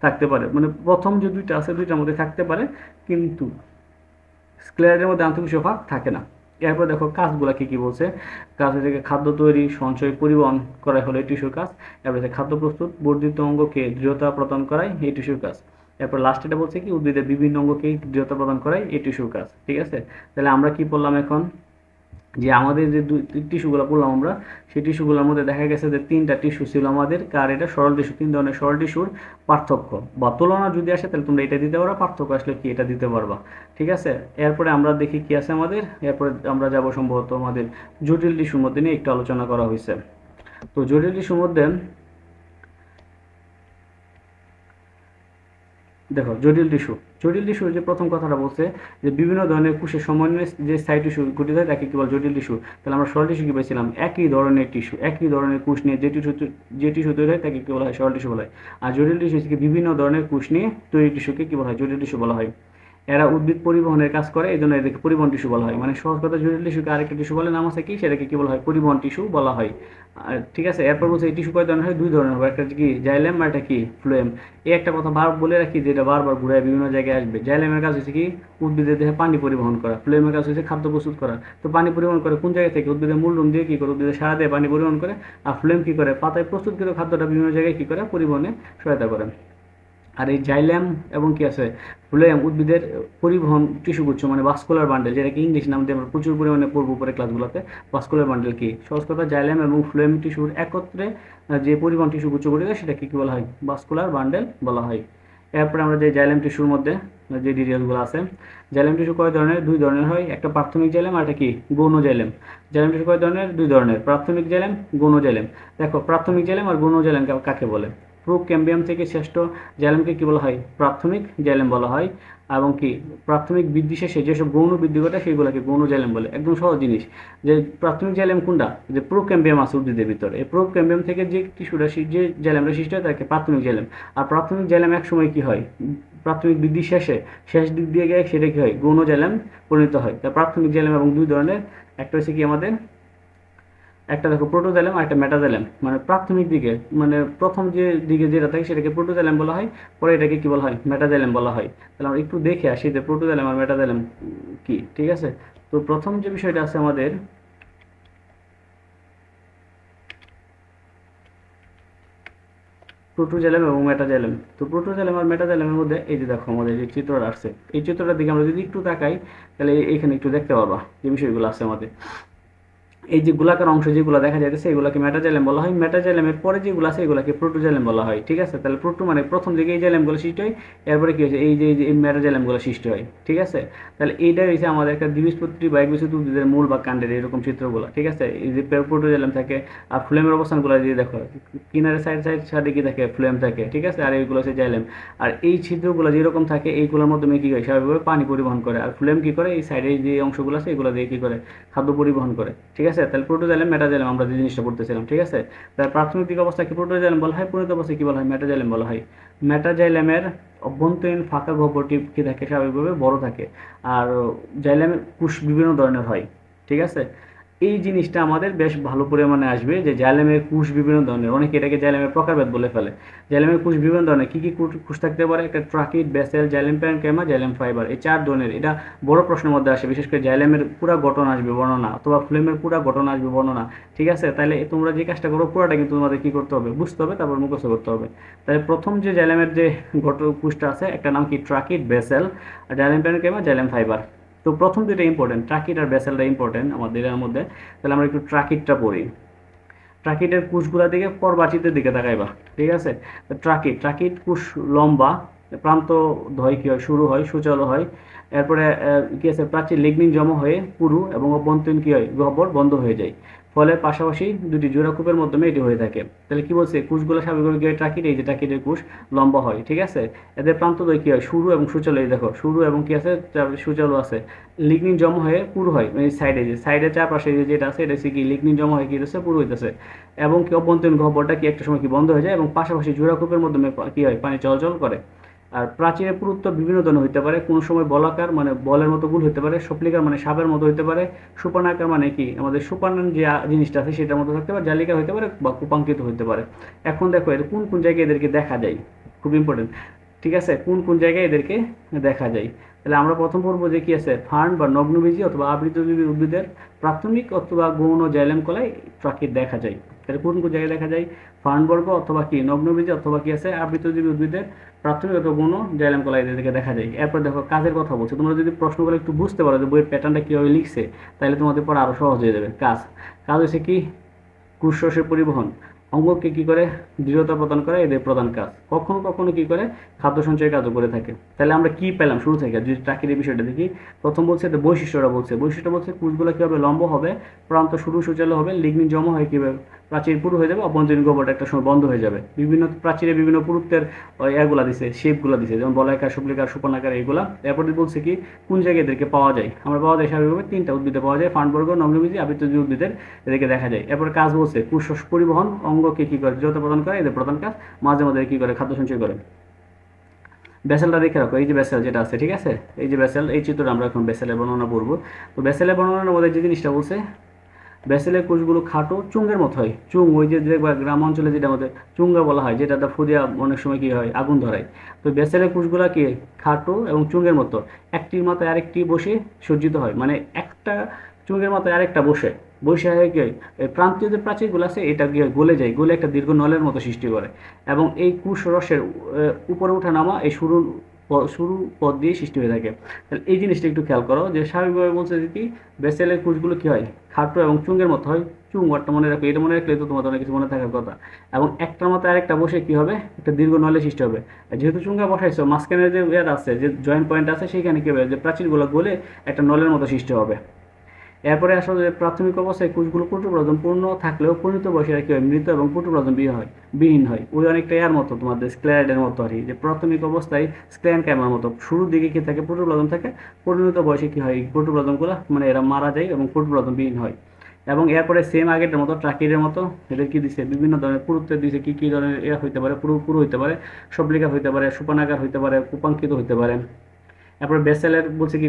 থাকতে পারে, মানে প্রথম যে দুইটা আছে দুইটার মধ্যে থাকতে পারে, কিন্তু স্ক্লেরাইডের মধ্যে আন্তঃকোষীয় ফাঁক থাকে না। এরপর দেখো কাজগুলা কি কি বলছে, কাজ থেকে খাদ্য তৈরি, সঞ্চয়, পরিবহন করা হলো এই টিস্যুর কাজ। এরপর খাদ্য প্রস্তুত, বর্ধিত অঙ্গকে দৃঢ়তা প্রদান করাই এই টিস্যুর কাজ। এরপর লাস্ট এটা বলছে কি উদ্ভিদের বিভিন্ন অঙ্গকে দৃঢ়তা প্রদান করাই এই টিস্যুর কাজ, ঠিক আছে। তাহলে আমরা কি বললাম এখন, যে আমাদের যে টিস্যুগুলো পড়লাম আমরা, সেই টিস্যুগুলোর মধ্যে দেখা গেছে যে তিনটা টিস্যু ছিল আমাদের, কার এটা সরল টিস্যু, তিন ধরনের সরল টিস্যুর পার্থক্য বা তুলনা যদি আসে তাহলে তোমরা এটা দিতে পারো, পার্থক্য আসলে কি এটা দিতে পারবা, ঠিক আছে। এরপরে আমরা দেখি কি আছে আমাদের, এরপরে আমরা যাব সম্ভবত আমাদের জটিল টিস্যুর মধ্যে নিয়ে একটু আলোচনা করা হয়েছে। তো জটিল টিস্যুর মধ্যে দেখো জটিল টিস্যুর যে প্রথম কথাটা বলছে যে বিভিন্ন ধরনের কোষের সমন্বয়ে যে স্থায়ী টিস্যু গঠিত হয় তাকে কি বলে জটিল টিস্যু। তাহলে আমরা সরল টিস্যু কি পেয়েছিলাম, একই ধরনের টিস্যু, একই ধরনের কোষ নিয়ে যে টিস্যু তৈরি হয় তাকে কি বলা হয়, সরল টিস্যু বলা হয়। আর জটিল টিস্যু থেকে বিভিন্ন ধরনের কোষ নিয়ে তৈরি টিস্যুকে কি বলা হয়, জটিল টিস্যু বলা হয়। এরা উদ্ভিদ পরিবহনের কাজ করে, এই জন্য এদেরকে পরিবহন টিস্যু বলা হয়। মানে সহজ কথা, জটিল টিস্যুকে আরেকটা টিস্যু বলে নাম আছে কি, সেটাকে কি বলা হয়, পরিবহন টিস্যু বলা হয়। আর ঠিক আছে, এরপর বলছে এই টিস্যু কয় ধরনের হয়, দুই ধরনের হবে, একটা কি জাইলেম আর একটা কি ফ্লোয়েম। এই একটা কথা বলে রাখি যে এটা বারবার ঘুরে বিভিন্ন জায়গায় আসবে। জাইলেমের কাজ হচ্ছে কি উদ্ভিদের দেহে পানি পরিবহন করা, ফ্লোয়েমের কাজ হচ্ছে খাদ্য প্রস্তুত করা। তো পানি পরিবহন করে কোন জায়গা থেকে, উদ্ভিদের মূলরুম দিয়ে কি করে, উদ্ভিদের সারা দিয়ে পানি পরিবহন করে। আর ফ্লোয়েম কি করে, পাতায় প্রস্তুতকৃত খাদ্যটা বিভিন্ন জায়গায় কি করে, পরিবহনে সহায়তা করে। আর এই জাইলেম এবং কি আছে ফ্লোয়েম উদ্ভিদের পরিবহন টিস্যুগুচ্ছ, মানে ভাস্কুলার বান্ডেল, যেটাকে ইংলিশ নাম দিয়ে আমরা প্রচুর পরিমাণে পড়বো পরে ক্লাসগুলোতে। ভাস্কুলার বান্ডেল কি, সহজ কথা জাইলেম এবং ফ্লোয়েম টিস্যুর একত্রে যে পরিবহন টিস্যুগুচ্ছ গঠিত সেটাকে কি বলা হয়, ভাস্কুলার বান্ডেল বলা হয়। এরপরে আমরা যে জাইলেম টিস্যুর মধ্যে যে ডিটেলসগুলো আছে, জাইলেম টিস্যু কয় ধরনের, দুই ধরনের হয়, একটা প্রাথমিক জাইলেম আর একটা কি গৌণ জাইলেম। জাইলেম টিস্যু কয় ধরনের, দুই ধরনের, প্রাথমিক জাইলেম, গৌণ জাইলেম। দেখো প্রাথমিক জাইলেম আর গৌণ জাইলেম কাকে বলে, প্রোক্যাম্বিয়াম থেকে শ্রেষ্ঠ জাইলেমকে কি বলা হয়, প্রাথমিক জাইলেম বলা হয়। এবং কি প্রাথমিক বৃদ্ধি শেষে যেসব গৌণ বৃদ্ধি ঘটে সেইগুলোকে গৌণ জাইলেম বলে। একদম সহজ জিনিস, যে প্রাথমিক জাইলেম কোনটা, যে প্রোক্যাম্বিয়াম আছে উদ্ভিদের ভিতরে, এই প্রোক্যাম্বিয়াম থেকে যে টিস্যুটা, যে জাইলেমটা সৃষ্টি হয় তাকে প্রাথমিক জাইলেম। আর প্রাথমিক জাইলেম এক সময় কি হয়, প্রাথমিক বৃদ্ধি শেষে শেষ দিক দিয়ে গিয়ে সেটা কি হয়, গৌণ জাইলেম পরিণত হয়। তা প্রাথমিক জাইলেম এবং দুই ধরনের, একটা হচ্ছে কি আমাদের, একটা দেখো প্রোটোজাইলেম আর একটা মেটাজাইলেম। মানে প্রাথমিক দিকে, মানে প্রথম যে দিকে যেটা থাকে সেটাকে প্রোটোজাইলেম বলা হয়, পরে এটাকে কি বলা হয়, মেটাজাইলেম বলা হয়। তাহলে আমরা একটু দেখে আসি যে প্রোটোজাইলেম আর মেটাজাইলেম কি, ঠিক আছে। তো প্রথম যে বিষয়টা আছে আমাদের, প্রোটোজাইলেম এবং মেটাজাইলেম। তো প্রোটোজাইলেম আর মেটাজাইলেমের মধ্যে এই যে দেখো আমাদের যে চিত্রটা আসছে, এই চিত্রটার দিকে আমরা যদি একটু তাকাই তাহলে এইখানে একটু দেখতে পারবা যে বিষয়গুলো আছে আমাদের। এই যে গোলাকার অংশ যেগুলো দেখা যাচ্ছে এগুলোকে মেটাজাইলেম বলা হয়, মেটাজাইলেমের পরে যেগুলো আছে এগুলোকে প্রোটোজাইলেম বলা হয়, ঠিক আছে। তাহলে প্রোটো মানে প্রথম দিকে এই জাইলেমগুলো সৃষ্টি হয়, এরপরে কি হয়েছে এই মেটাজাইলেমগুলো সৃষ্টি হয়, ঠিক আছে। তাহলে এইটাই হচ্ছে আমাদের একটা দ্বিবীজপত্রী বা একবীজপত্রী উদ্ভিদের মূল বা কাণ্ডের এরকম চিত্রগুলো, ঠিক আছে। এই যে প্রোটোজাইলেম থাকে, আর ফ্লোয়েমের অবস্থানগুলো দিয়ে দেখো, কিনারে সাইডে কি থাকে, ফ্লোয়েম থাকে, ঠিক আছে। আর এইগুলো হচ্ছে জাইলেম। আর এই ছিদ্রগুলো যেরকম থাকে এইগুলোর মাধ্যমে কি হয়, স্বাভাবিকভাবে পানি পরিবহন করে। আর ফ্লোয়েম কি করে, এই সাইডে যে অংশগুলো আছে এগুলো দিয়ে কি করে, খাদ্য পরিবহন করে, ঠিক আছে। তাহলে প্রোটোজাইলেম মেটাজাইলেম আমরা যে জিনিসটা পড়তেছিলাম, ঠিক আছে। তার প্রাথমিক দিক অবস্থাকে প্রোটোজাইলেম বলা হয়, পরিণত অবস্থায় কি বলা হয়, মেটাজাইলেম বলা হয়। মেটাজাইলেমের অভ্যন্তরীণ ফাঁকা গহ্বরটি কি থাকে, স্বাভাবিকভাবে বড় থাকে। আর জাইলেমের কোষ বিভিন্ন ধরনের হয়, ঠিক আছে। এই জিনিসটা আমাদের বেশ ভালো পরিমাণে আসবে যে জাইলেমের কোষ বিভিন্ন ধরনের, অনেকে এটাকে জাইলেমের প্রকারভেদ বলে ফেলে। জাইলেমের কোষ বিভিন্ন ধরনের, কি কি কোষ থাকতে পারে, একটা tracheid, vessel, xylem parenchyma, xylem fibre, এই চার ধরনের। এটা বড় প্রশ্নের মধ্যে আসে, বিশেষ করে জাইলেমের পুরা গঠন আসবে বর্ণনা, অথবা ফ্লোয়েমের পুরা গঠন আসবে বর্ণনা, ঠিক আছে। তাহলে তোমরা যে কাজটা করো পুরাটা কিন্তু তোমাদের কি করতে হবে, বুঝতে হবে, তারপর মুখস্থ করতে হবে। তাহলে প্রথম যে জাইলেমের যে কোষটা আছে একটা নাম কি ট্রাকিড, বেসেল, আর জাইলেম প্যারেনকাইমা, জাইলেম ফাইবার। তো প্রথম দুইটা ইম্পর্টেন্ট, ট্রাকিড আর বেসেলটা ইম্পর্টেন্ট আমাদের এর মধ্যে। তাহলে আমরা একটু ট্রাকিডটা পড়ি। ট্রাকিটের কুশগুলা দিকে পরবাচিতের দিকে তাকাইবা, ঠিক আছে? ট্রাকিট কুশ লম্বা, প্রান্ত হয় কি হয়, শুরু হয়, সূচালো হয়। এরপরে কি আছে, প্রাচীর লিগনিন জমা হয়ে পুরু এবং অভ্যন্তরীণ কি হয়, গহ্বর বন্ধ হয়ে যায়। ফলে পাশাপাশি দুটি জোড়াকূপের মাধ্যমে এটি হয়ে থাকে। তাহলে কি বলছে, কুশগুলো স্বাভাবিকভাবে কি হয়, ট্রাকিট, এই যে ট্রাকিটের কুশ লম্বা হয়, ঠিক আছে? এদের প্রান্তদ্বয় কি হয়, শুরু এবং সূচালো, এই দেখো শুরু এবং কি আছে, সূচালো আছে। লিগনিন জমা হয়ে পুরু হয়, এই সাইডে, যে সাইডে চারপাশে যেটা আছে, এটা হচ্ছে কি লিগনিন জমা হয়ে কি হচ্ছে, পুরু হইতেছে। এবং কি অভ্যন্তরীণ গহ্বরটা কি একটা সময় কি বন্ধ হয়ে যায় এবং পাশাপাশি জোড়াকূপের মাধ্যমে কি হয়, পানি চলাচল করে। আর প্রাচীরের পুরুত্ব বিভিন্ন ধরনের হতে পারে, কোনো সময় বলাকার মানে বলের মতো গোল হতে পারে, সপ্লিকার মানে সাপের মতো হতে পারে, সুপানাকার মানে কি আমাদের সুপান যে জিনিসটা আছে সেটার মতো থাকতে পারে, জালিকা হতে পারে বা কুপাঙ্কিত হতে পারে। এখন দেখো এর কোন কোন জায়গায় এদেরকে দেখা যায়, খুব ইম্পর্টেন্ট, ঠিক আছে? কোন কোন জায়গায় এদেরকে দেখা যায়। তাহলে আমরা প্রথম পড়বো যে কি আছে, ফার্ন বা নগ্নবীজী অথবা আবৃতজীবী উদ্ভিদের প্রাথমিক অথবা গৌণ জাইলেম কলায় ট্রাকিট দেখা যায়। তাহলে কোন কোন জায়গায় দেখা যায়, ফার্নবর্গ অথবা কি নগ্নবীজী অথবা কি আছে আবৃতজীবী উদ্ভিদের প্রাথমিক অথবা গৌণ জাইলেম কলায় এদেরকে দেখা যায়। এরপর দেখো কাজের কথা বলছে, তোমরা যদি প্রশ্নগুলো একটু বুঝতে পারো যে বইয়ের প্যাটার্নটা কীভাবে লিখছে, তাহলে তোমাদের পড়া আরও সহজ হয়ে যাবে। কাজ হচ্ছে কি, কোষরসের পরিবহন, অঙ্গকে কি করে দৃঢ়তা প্রদান করে, এদের প্রধান কাজ। কখনো কখনো কি করে, খাদ্য সঞ্চয়ের কাজও করে থাকে। তাহলে আমরা কি পেলাম শুরু থেকে, যদি ট্রাকির বিষয়টা দেখি, প্রথম বলছে এটা বৈশিষ্ট্যটা বলছে, বৈশিষ্ট্য বলছে কুশগুলো কীভাবে লম্ব হবে, প্রান্ত শুরু সূচালো হবে, লিগনিন জমা হয় কীভাবে, প্রাচীর পুরু হয়ে যাবে, অভ্যন্তরীণ গহ্বরটা একটা সময় বন্ধ হয়ে যাবে। বিভিন্ন প্রাচীরে বিভিন্ন পুরুত্বের এগুলা দিছে, শেপগুলো দিছে, যেমন বলায়কার, শুক্লিকার, সুপর্ণাকার, এইগুলা। এরপর বলছে কি কোন জায়গায় এদেরকে পাওয়া যায়, আমরা পাওয়া যায় স্বাভাবিকভাবে তিনটা উদ্ভিদে পাওয়া যায়, ফার্নবর্গ, নগ্নবীজী, আবৃতজীবী উদ্ভিদের এদেরকে দেখা যায়। এরপর কাজ বলছে কোষ পরিবহন, অঙ্গকে কি করে দৃঢ়তা প্রদান করে, এদের প্রধান কাজ, মাঝে মাঝে কি করে খাদ্য সঞ্চয় করে। ব্যাসেলটা দেখে রাখো, এই যে ব্যাসেল যেটা আছে, ঠিক আছে? এই যে ব্যাসেল, এই চিত্রটা আমরা এখন ব্যাসেলের বর্ণনা পড়বো। তো ব্যাসেলের বর্ণনার মধ্যে যে জিনিসটা বলছে, ব্যাসেলের কোষগুলো খাটো চুঙ্গের মতো হয়। চুং, ওই যে দেখবা গ্রাম অঞ্চলে যেটা আমাদের চুঙ্গা বলা হয়, যেটা ফুদিয়া অনেক সময় কি হয়, আগুন ধরায়। তো ব্যাসেলের কোষগুলো কি খাটো এবং চুঙ্গের মতো, একটির মাথায় আরেকটি বসে সজ্জিত হয়, মানে একটা চুঙ্গের মাথায় আরেকটা বসে বসে হয় কি, প্রান্তীয় যে প্রাচীরগুলো আছে এটা গিয়ে গলে যায়, গলে একটা দীর্ঘ নলের মতো সৃষ্টি করে। এবং এই কোষ রসের উপরে ওঠা নামা এই শুরু পথ দিয়ে সৃষ্টি হয়ে থাকে। তাহলে এই জিনিসটা একটু খেয়াল করো, যে স্বাভাবিকভাবে বলছে যে কি ব্যাসেলের কোষগুলো কি হয়, খাটো এবং চুঙ্গের মতো হয়। চুং ওয়ার্ডটা মনে রাখো, এটা মনে রাখলে তো তোমাদের অনেক কিছু মনে থাকার কথা। এবং একটার মতো আরেকটা বসে কি হবে, একটা দীর্ঘ নলে সৃষ্টি হবে। যেহেতু চুঙ্গা বসাইছো, মাঝখানে যে ইয়ার আছে, যে জয়েন্ট পয়েন্ট আছে, সেখানে কি হবে, যে প্রাচীরগুলো গলে একটা নলের মতো সৃষ্টি হবে। এরপরে আসলে প্রাথমিক অবস্থায় কোষগুলো প্রোটোপ্লাজম পূর্ণ থাকলেও পরিণত বয়সে কি হয়, মৃত এবং প্রোটোপ্লাজম বিহীন হয়। ওই অনেকটা এর মতো তোমাদের স্ক্লেরাইডের মতো আর কি, যে প্রাথমিক অবস্থায় স্ক্লেরানকাইমার মতো শুরুর দিকে কি থাকে, প্রোটোপ্লাজম থাকে, পরিণত বয়সে কি হয়, প্রোটোপ্লাজমগুলো মানে এরা মারা যায় এবং প্রোটোপ্লাজম বিহীন হয়। এবং এরপরে সেম আগেরটার মতো ট্রাকিরের মতো এদের কি দিছে, বিভিন্ন ধরনের পুরুত্বের দিছে, কি কি ধরনের এরা হইতে পারে, পুরু হইতে পারে, সবলিকা হইতে পারে, সুপানাকার হইতে পারে, কুপাঙ্কিত হইতে পারে। এরপরে বেসেলের বলছে কি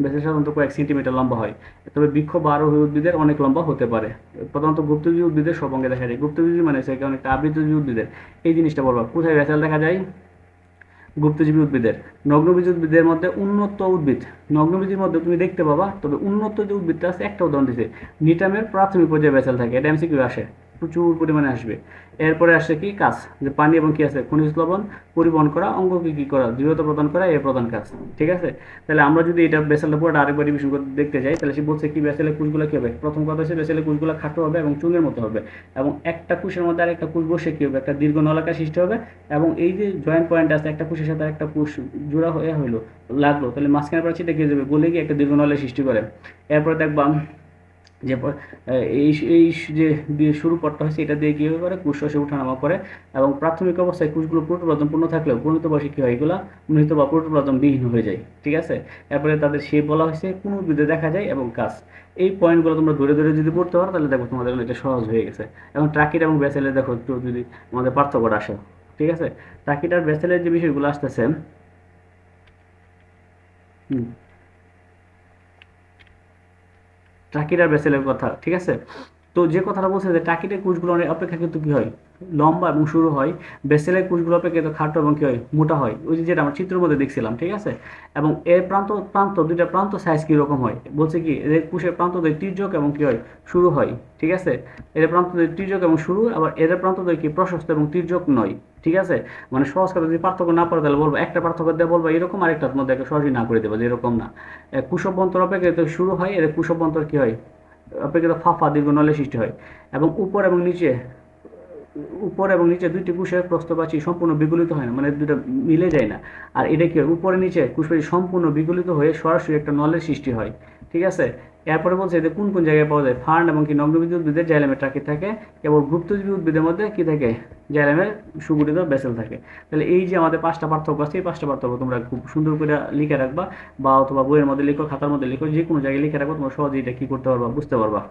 বেসেল সাধারণত কয়েক সেন্টিমিটার লম্বা হয়, তবে বৃক্ষ বা আরোহী উদ্ভিদের অনেক লম্বা হতে পারে। প্রধানত গুপ্তজীবী উদ্ভিদের সব অঙ্গে দেখা যায়। গুপ্তজীবী মানে হচ্ছে অনেকটা আবৃতজীবী উদ্ভিদের, এই জিনিসটা বলবো। কোথায় বেসেল দেখা যায়, গুপ্তজীবী উদ্ভিদের। নগ্নবীজী উদ্ভিদের মধ্যে উন্নত উদ্ভিদ, নগ্নবীজির মধ্যে তুমি দেখতে পাবা, তবে উন্নত যে উদ্ভিদটা আছে একটা উদাহরণ দিছে, নিটামের প্রাথমিক পর্যায়ে বেসেল থাকে, এটা এমসিকিউ আসে, প্রচুর পরিমাণে আসবে। এরপরে আসছে কি কাজ, যে পানি এবং কি আছে খনিজ লবণ পরিবহন করা, অঙ্গকে কি করা, দৃঢ়তা প্রদান করা, এর প্রধান কাজ, ঠিক আছে? তাহলে আমরা যদি এটা বেসেলটা পুরোটা আরেকবার রিভিশন করে দেখতে যাই, তাহলে সে বলছে কি বেসেলের কোষগুলো কি হবে, প্রথম কথা হচ্ছে বেসেলের কোষগুলো খাটো হবে এবং চুঙের মতো হবে, এবং একটা কোষের মধ্যে আরেকটা কোষ বসে কি হবে, একটা দীর্ঘ নলাকার সৃষ্টি হবে। এবং এই যে জয়েন্ট পয়েন্ট আছে, একটা কোষের সাথে একটা কোষ জোড়া হয়ে হইলো, লাগলো, তাহলে মাঝখানে প্রাচীরটা কি যাবে, গলে গিয়ে একটা দীর্ঘ নলের সৃষ্টি করে। এরপর দেখবা যে এই এই যে শুরু পথটা হচ্ছে, এটা দিয়ে কী হয়ে পারে, কোষরসে ওঠানামা করে। এবং প্রাথমিক অবস্থায় কোষগুলো প্রোটোপ্লাজম পূর্ণ থাকলেও পরিণত বয়সে কী হয়, এগুলো মৃত বা প্রোটোপ্লাজম বিহীন হয়ে যায়, ঠিক আছে? এরপরে তাদের শেপ বলা হয়েছে, কোন উদ্ভিদে দেখা যায় এবং কাজ। এই পয়েন্টগুলো তোমরা ধরে ধরে যদি পড়তে পারো, তাহলে দেখো তোমাদের এটা সহজ হয়ে গেছে। এবং ট্রাকিট এবং ব্যাসেলের দেখো একটু যদি আমাদের পার্থক্যটা আসে, ঠিক আছে? ট্রাকিট আর ব্যাসেলের যে বিষয়গুলো আসতেছে, ট্রাকিট আর ব্যাসেলের কথা, ঠিক আছে? তো যে কথাটা বলছে যে ট্রাকিটের কোষগুলো অনেক অপেক্ষাকৃত কী হয়, লম্বা এবং সরু হয়, ব্যাসেলের কোষগুলো অপেক্ষাকৃত খাটো এবং কী হয়, মোটা হয়, ওই যে যেটা আমরা চিত্রের মধ্যে দেখছিলাম, ঠিক আছে? এবং এর দুইটা প্রান্ত সাইজ কীরকম হয়, বলছে কি এদের কোষের প্রান্তদ্বয় তির্যক এবং কী হয়, শুরু হয়, ঠিক আছে? এদের প্রান্তদ্বয় তির্যক এবং শুরু, আবার এদের প্রান্তদ্বয় কি প্রশস্ত এবং তির্যক নয়, ঠিক আছে? মানে সহজ করে যদি পার্থক্য না পারে, তাহলে বলবো একটা পার্থক্য দিয়ে বলবো এরকম, আরেকটার মধ্যে একটা সহজই না করে দেবো যে এরকম না। কুশভ্যন্তর অপেক্ষা শুরু হয়, এদের কুশভ্যন্তর কী হয়, অপেক্ষিত ফাফা দীর্ঘ নলের সৃষ্টি হয়। এবং উপর এবং নিচে দুইটি কোষের প্রস্থপ্রাচীর সম্পূর্ণ বিগলিত হয় না, মানে দুটো মিলে যায় না। আর এটা কি হয়, উপরে নিচে কোষপ্রাচীর সম্পূর্ণ বিগলিত হয়ে সরাসরি একটা নলের সৃষ্টি হয়। ঠিক আছে, এরপরে বলছে যে কোন কোন জায়গায় পাওয়া যায়। ফার্ন এবং কি নগ্নবীজ উদ্ভিদের জাইলেমের ট্রাকি থাকে, এবং গুপ্তজীবী উদ্ভিদের মধ্যে কি থাকে, জাইলেমের সুগঠিত বেসেল থাকে। তাহলে এই যে আমাদের 5টা পার্থক্য আছে, এই 5টা পার্থক্য তোমরা খুব সুন্দর করে লিখে রাখবা, বা অথবা বইয়ের মধ্যে লিখো, খাতার মধ্যে লিখো, যে কোনো জায়গায় লিখে রাখবো, তোমরা সহজেই এটা কি করতে পারবা, বুঝতে পারবা।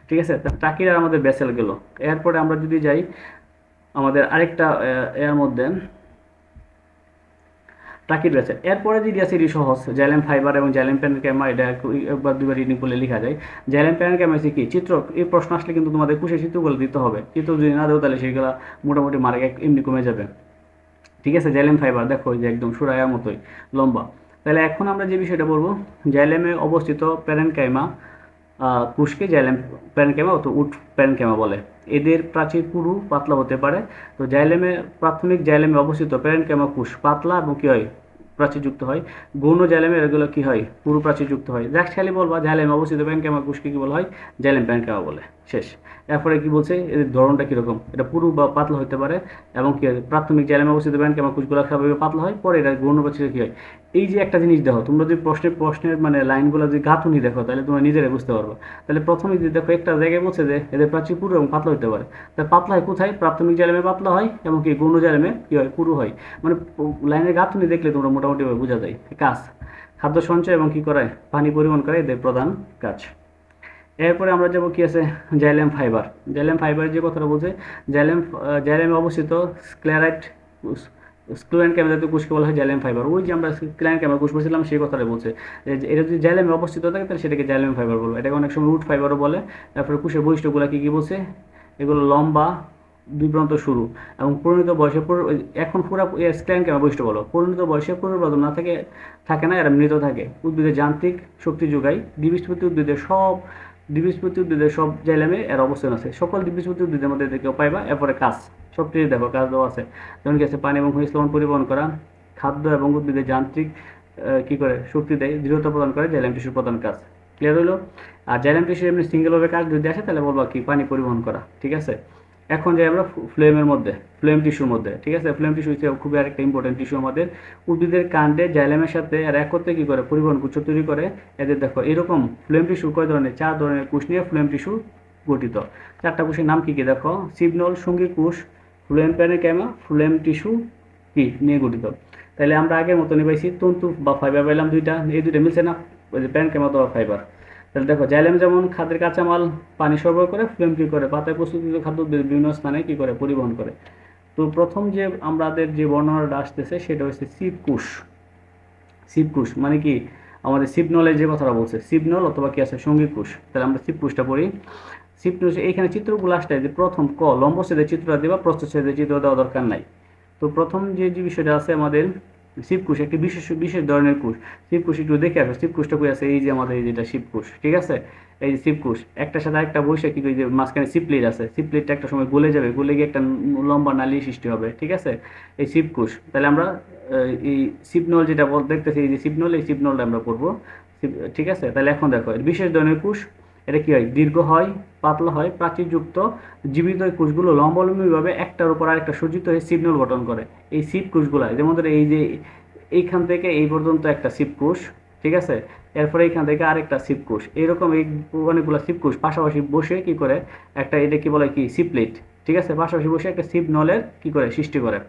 ঠিক আছে, ট্রাকির আর আমাদের বেসেল গেল। এরপরে আমরা যদি যাই আমাদের আরেকটা এর মধ্যে ট্রাকির বেসেল। এরপরে যদি আছে এটি সহজ, জাইলেম ফাইবার এবং জাইলেম প্যারেনকাইমা, এটা একবার দুইবার রিডিং করলে লেখা যায়। জাইলেম প্যারেনকাইমা হচ্ছে কি চিত্র, এই প্রশ্ন আসলে কিন্তু তোমাদের কোষের চিত্রগুলো দিতে হবে, চিত্র যদি না দেও তাহলে সেগুলো মোটামুটি মার্ক এমনি কমে যাবে। ঠিক আছে, জাইলেম ফাইবার দেখো যে একদম সুরায়ার মতোই লম্বা। তাহলে এখন আমরা যে বিষয়টা বলবো, জাইলেমে অবস্থিত প্যারেনকাইমা কোষকে জাইলেম প্যারেনকাইমা অথবা উড প্যারেনকাইমা বলে। এদের প্রাচীর পুরু পাতলা হতে পারে। তো জাইলেমে প্রাথমিক জাইলেমে অবস্থিত প্যারেনকাইমা কোষ পাতলা এবং কি হয়, প্রাচীরযুক্ত হয়। গৌণ জাইলেমে এগুলো কি হয়, পুরু প্রাচীরযুক্ত হয়। জাস্ট খালি বলবা জাইলেমে অবস্থিত প্যারেনকাইমা কোষকে কি বলা হয়, জাইলেম প্যারেনকাইমা বলে, শেষ। এরপরে কি বলছে, এদের ধরনটা কীরকম, এটা পুরু বা পাতলা হতে পারে, এবং কি প্রাথমিক জাইলেমে অবস্থিত প্যারেনকাইমা কোষগুলো স্বাভাবিক পাতলা হয়, পরে এটা গৌণ প্রাচীরে কি হয়। এই যে একটা জিনিস দেখো, তোমরা যদি প্রশ্নের মানে লাইনগুলো যদি গাঁথুনি দেখো, তাহলে তোমরা নিজেরাই বুঝতে পারবে। তাহলে প্রথমে যদি দেখো একটা জায়গায় বলছে যে এদের প্রাচীর পুরু এবং পাতলা হতে পারে, তাহলে পাতলা হয় কোথায়, প্রাথমিক জাইলেমে পাতলা হয়, এবং কি গৌণ জাইলেমে কি হয়, পুরু হয়। মানে লাইনের গাঁথুনি দেখলে তোমরা মোটামুটি বোঝা যায়। কাজ, খাদ্য সঞ্চয় এবং কি করে, পানি পরিবহন করে, এদের প্রধান কাজ। এরপরে আমরা যাবো কি আছে, জাইলেম ফাইবার। জাইলেম ফাইবার যে কথাটা বলছে, জাইলেমে অবস্থিত স্ক্লেরাইট স্ক্লেরাইন ক্যামেরা জাতীয় কোষকে বলা হয় জাইলেম ফাইবার। ওই যে আমরা স্ক্লেরাইন ক্যামেরা কোষ বলছিলাম, সেই কথাটা বলছে এটা যদি জাইলেমে অবস্থিত থাকে তাহলে সেটাকে জাইলেম ফাইবার বলবো। এটাকে অনেক সময় উড ফাইবারও বলে। তারপরে কোষের বৈশিষ্ট্যগুলো কি কি বলছে, এগুলো লম্বা, বিভ্রান্ত শুরু, এবং পরিণত বয়সে এখন পুরো স্ক্লেরাইন ক্যামেরা বৈশিষ্ট্য বলো, পরিণত বয়সে পুনর্বাদন না থাকে না, এরা মৃত থাকে। উদ্ভিদের যান্ত্রিক শক্তি যোগায়। দ্বিবীজপত্রী উদ্ভিদের সব জাইলেমে এর অবস্থান আছে। সকল দ্বিবীজপত্রী উদ্ভিদের মধ্যে কেউ পাইবা। এরপরে কাজ, সবটি দেখো কাজ দেওয়া আছে, যেমন কি আছে পানি এবং খনিজ লবণ পরিবহন করা, খাদ্য এবং উদ্ভিদের যান্ত্রিক কি করে শক্তি দেয়, দৃঢ়তা প্রদান করে, জাইলেম টিস্যুর প্রধান কাজ। ক্লিয়ার হলো? আর জাইলেম টিস্যু এমনি সিঙ্গেলভাবে কাজ যদি আসে তাহলে বলবা কি, পানি পরিবহন করা। ঠিক আছে, এখন যাই আমরা ফ্লোয়েম টিস্যুর মধ্যে। ঠিক আছে, ফ্লোয়েম টিস্যু হচ্ছে খুবই আরেকটা ইম্পর্টেন্ট টিস্যু আমাদের। উদ্ভিদের কাণ্ডে জাইলেমের সাথে আর একত্রে কি করে, পরিবহন গুচ্ছ তৈরি করে। এদের দেখো এরকম ফ্লোয়েম টিস্যু কয় ধরনের, 4 ধরনের কোষ নিয়ে ফ্লোয়েম টিস্যু গঠিত। 4টা কোষের নাম কি কি দেখো, সিগনল, সঙ্গী কোষ, ফ্লোয়েম প্যারেনকাইমা, ফ্লোয়েম টিস্যু কি নিয়ে গঠিত। তাহলে আমরা আগের মতো নিবাইছি, তন্তু বা ফাইবার পাইলাম দুইটা, এই দুইটা মিলছে না, ওই যে প্যারেনকাইমা অথবা ফাইবার। তাহলে দেখো জাইলেম যেমন খাদ্যের কাঁচামাল পানি সরবরাহ করে, ফ্লোয়েম কি করে, পাতায় প্রস্তুত খাদ্য বিভিন্ন স্থানে কি করে, পরিবহন করে। তো প্রথম যে আমাদের যে বর্ণনাটা আসতেছে সেটা হচ্ছে সিপ কোষ মানে কি, আমাদের সিপনলের যে কথাটা বলছে, সিপনল অথবা কি আছে সঙ্গী কোষ। তাহলে আমরা সিপ কোষটা পড়ি। সিপ কোষ, এইখানে চিত্রগুলো আসলে যে প্রথম লম্ব ছেদের চিত্রটা দেবা, প্রস্থ ছেদের চিত্র দেওয়া দরকার নাই। তো প্রথম যে বিষয়টা আছে আমাদের, শিবকোষ একটি বিশেষ ধরনের কোষ। শিবকোষ একটু দেখে আসো, শিবকোষটা কই আছে, এই যে আমাদের এই যেটা শিবকোষ। ঠিক আছে, এই যে শিবকোষ একটার সাথে আরেকটা বসে কি, যে মাঝখানে সিপ্লিট আছে, সিপ্লিটটা একটা সময় গলে যাবে, গলে গিয়ে একটা লম্বা নালী সৃষ্টি হবে। ঠিক আছে, এই শিবকোষ। তাহলে আমরা এই শিবনল যেটা দেখতেছি, এই যে শিবনল, এই শিবনলটা আমরা পড়বো। ঠিক আছে, তাহলে এখন দেখো বিশেষ ধরনের কোষ। এটা কি হয়, দীর্ঘ হয়, পাতলা হয়, প্রাচীরযুক্ত। জীবিত এই কোষগুলো লম্বালম্বিভাবে একটার উপর আরেকটা সজ্জিত হয়ে সিপনল গঠন করে। এই সিপ কোষগুলা যেমন এই যে এইখান থেকে এই পর্যন্ত একটা সিপ কোষ। ঠিক আছে, এরপরে এইখান থেকে আরেকটা সিপ কোষ, এইরকম এই অনেকগুলো সিপ কোষ পাশাপাশি বসে কি করে একটা, এটা কি বলে কি, সিপলেট। ঠিক আছে, পাশাপাশি বসে একটা সিপ নলের কি করে সৃষ্টি করে।